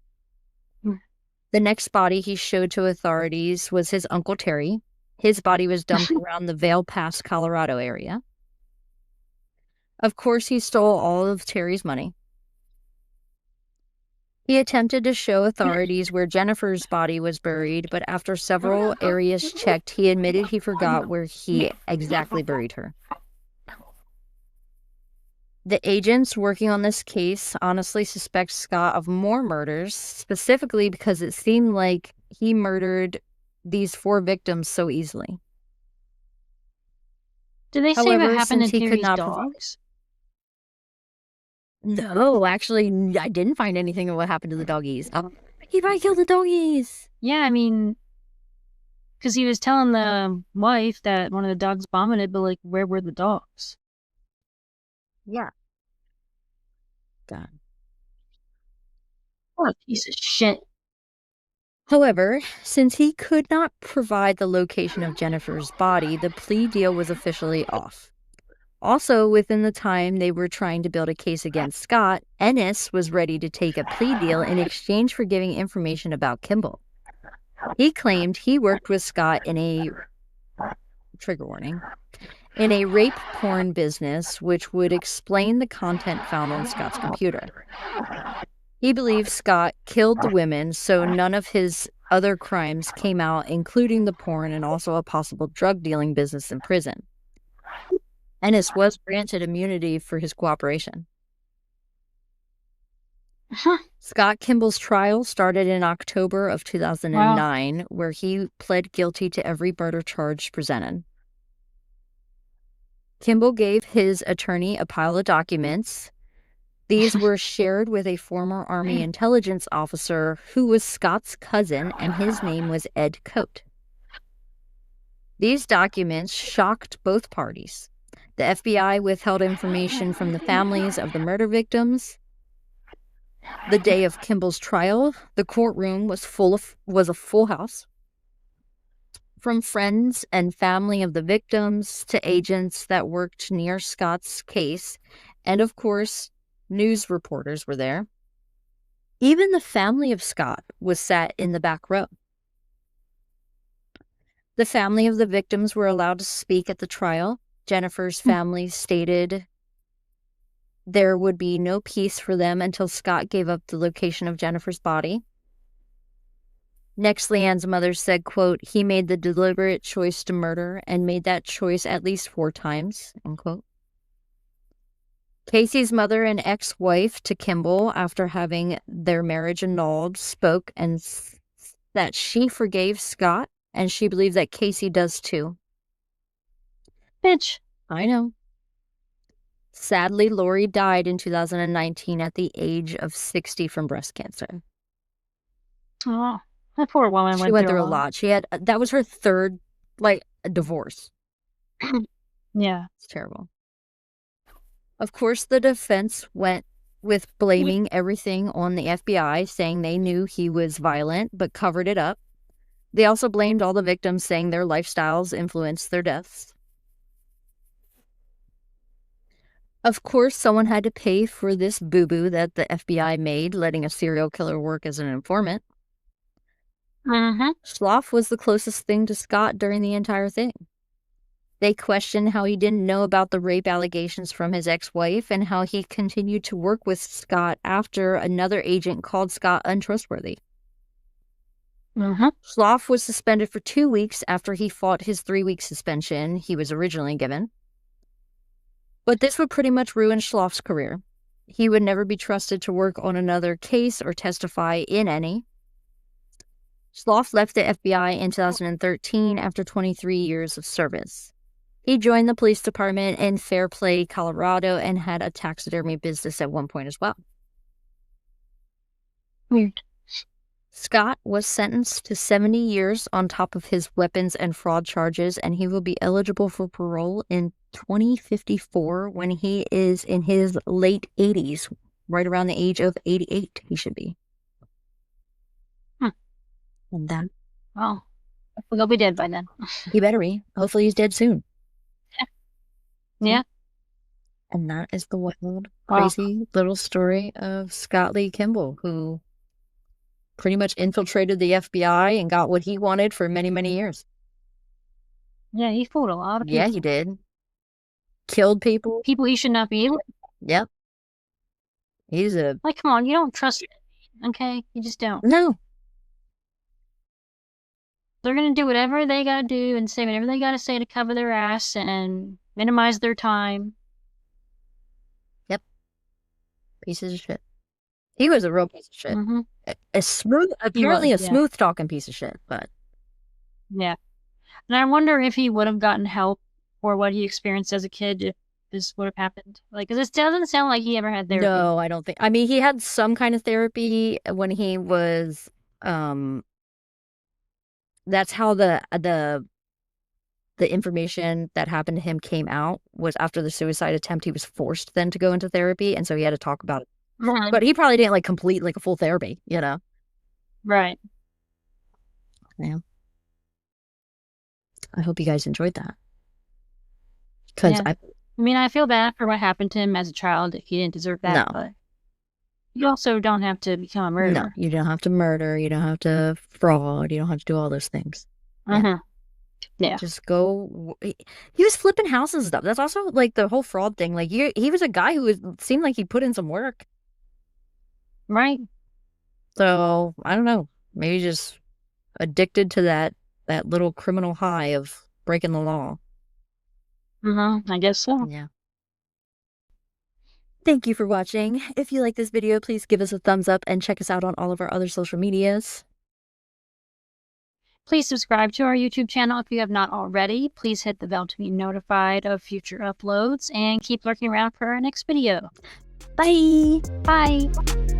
The next body he showed to authorities was his Uncle Terry. His body was dumped around the Vail Pass, Colorado area. Of course, he stole all of Terry's money. He attempted to show authorities where Jennifer's body was buried, but after several areas checked, he admitted he forgot where he exactly buried her. The agents working on this case honestly suspect Scott of more murders, specifically because it seemed like he murdered these 4 victims so easily. Did they say what happened to Terry's dogs? No, actually, I didn't find anything of what happened to the doggies. He probably killed the doggies. Yeah, I mean, because he was telling the wife that one of the dogs vomited, but, like, where were the dogs? Yeah. God. What a piece of shit. However, since he could not provide the location of Jennifer's body, the plea deal was officially off. Also, within the time they were trying to build a case against Scott, Ennis was ready to take a plea deal in exchange for giving information about Kimball. He claimed he worked with Scott in a, trigger warning, in a rape porn business, which would explain the content found on Scott's computer. He believed Scott killed the women, so none of his other crimes came out, including the porn and also a possible drug dealing business in prison. Ennis was granted immunity for his cooperation. Huh. Scott Kimball's trial started in October of Wow. 2009, where he pled guilty to every murder charge presented. Kimball gave his attorney a pile of documents. These were shared with a former Army intelligence officer who was Scott's cousin, and his name was Ed Coate. These documents shocked both parties. The FBI withheld information from the families of the murder victims. The day of Kimball's trial, the courtroom was a full house. From friends and family of the victims to agents that worked near Scott's case, and of course, news reporters were there. Even the family of Scott was sat in the back row. The family of the victims were allowed to speak at the trial. Jennifer's family stated there would be no peace for them until Scott gave up the location of Jennifer's body. Next, Leanne's mother said, quote, "He made the deliberate choice to murder and made that choice at least 4 times," unquote. Casey's mother and ex-wife to Kimball, after having their marriage annulled, spoke and that she forgave Scott, and she believed that Casey does too. Bitch. I know. Sadly, Lori died in 2019 at the age of 60 from breast cancer. Oh, that poor woman She went through a lot. She had, that was her third, divorce. Yeah. It's terrible. Of course, the defense went with blaming everything on the FBI, saying they knew he was violent, but covered it up. They also blamed all the victims, saying their lifestyles influenced their deaths. Of course, someone had to pay for this boo-boo that the FBI made, letting a serial killer work as an informant. Schloff was the closest thing to Scott during the entire thing. They questioned how he didn't know about the rape allegations from his ex-wife and how he continued to work with Scott after another agent called Scott untrustworthy. Schloff was suspended for 2 weeks after he fought his 3-week suspension he was originally given. But this would pretty much ruin Schloff's career. He would never be trusted to work on another case or testify in any. Schloff left the FBI in 2013 after 23 years of service. He joined the police department in Fairplay, Colorado, and had a taxidermy business at one point as well. Weird. Scott was sentenced to 70 years on top of his weapons and fraud charges, and he will be eligible for parole in 2054 when he is in his late 80s, right around the age of 88 he should be. And that... Well, he'll be dead by then. He better be. Hopefully he's dead soon. Yeah. And that is the wild, crazy little story of Scott Lee Kimball, who pretty much infiltrated the FBI and got what he wanted for many, many years. Yeah, he fooled a lot of people. Yeah, he did. Killed people. People he should not be able to. Yep. He's a... Like, come on, you don't trust, okay? You just don't. No. They're gonna do whatever they gotta do and say whatever they gotta say to cover their ass and minimize their time. Yep. Pieces of shit. He was a real piece of shit. A smooth, apparently a smooth-talking piece of shit, but... Yeah. And I wonder if he would have gotten help or what he experienced as a kid if this would have happened. Like, because this doesn't sound like he ever had therapy. No, I don't think... I mean, he had some kind of therapy when he was... That's how the information that happened to him came out, was after the suicide attempt. He was forced then to go into therapy, and so he had to talk about it. Right. But he probably didn't complete a full therapy, you know? Right. Yeah. I hope you guys enjoyed that. Because I mean, I feel bad for what happened to him as a child. He didn't deserve that. No. But you also don't have to become a murderer. No, you don't have to murder. You don't have to fraud. You don't have to do all those things. Yeah. Just go. He was flipping houses and stuff. That's also the whole fraud thing. He was a guy who seemed like he put in some work. Right. So I don't know. Maybe just addicted to that little criminal high of breaking the law. I guess so. Yeah. Thank you for watching. If you like this video, please give us a thumbs up and check us out on all of our other social medias. Please subscribe to our YouTube channel if you have not already. Please hit the bell to be notified of future uploads and keep looking around for our next video. Bye! Bye!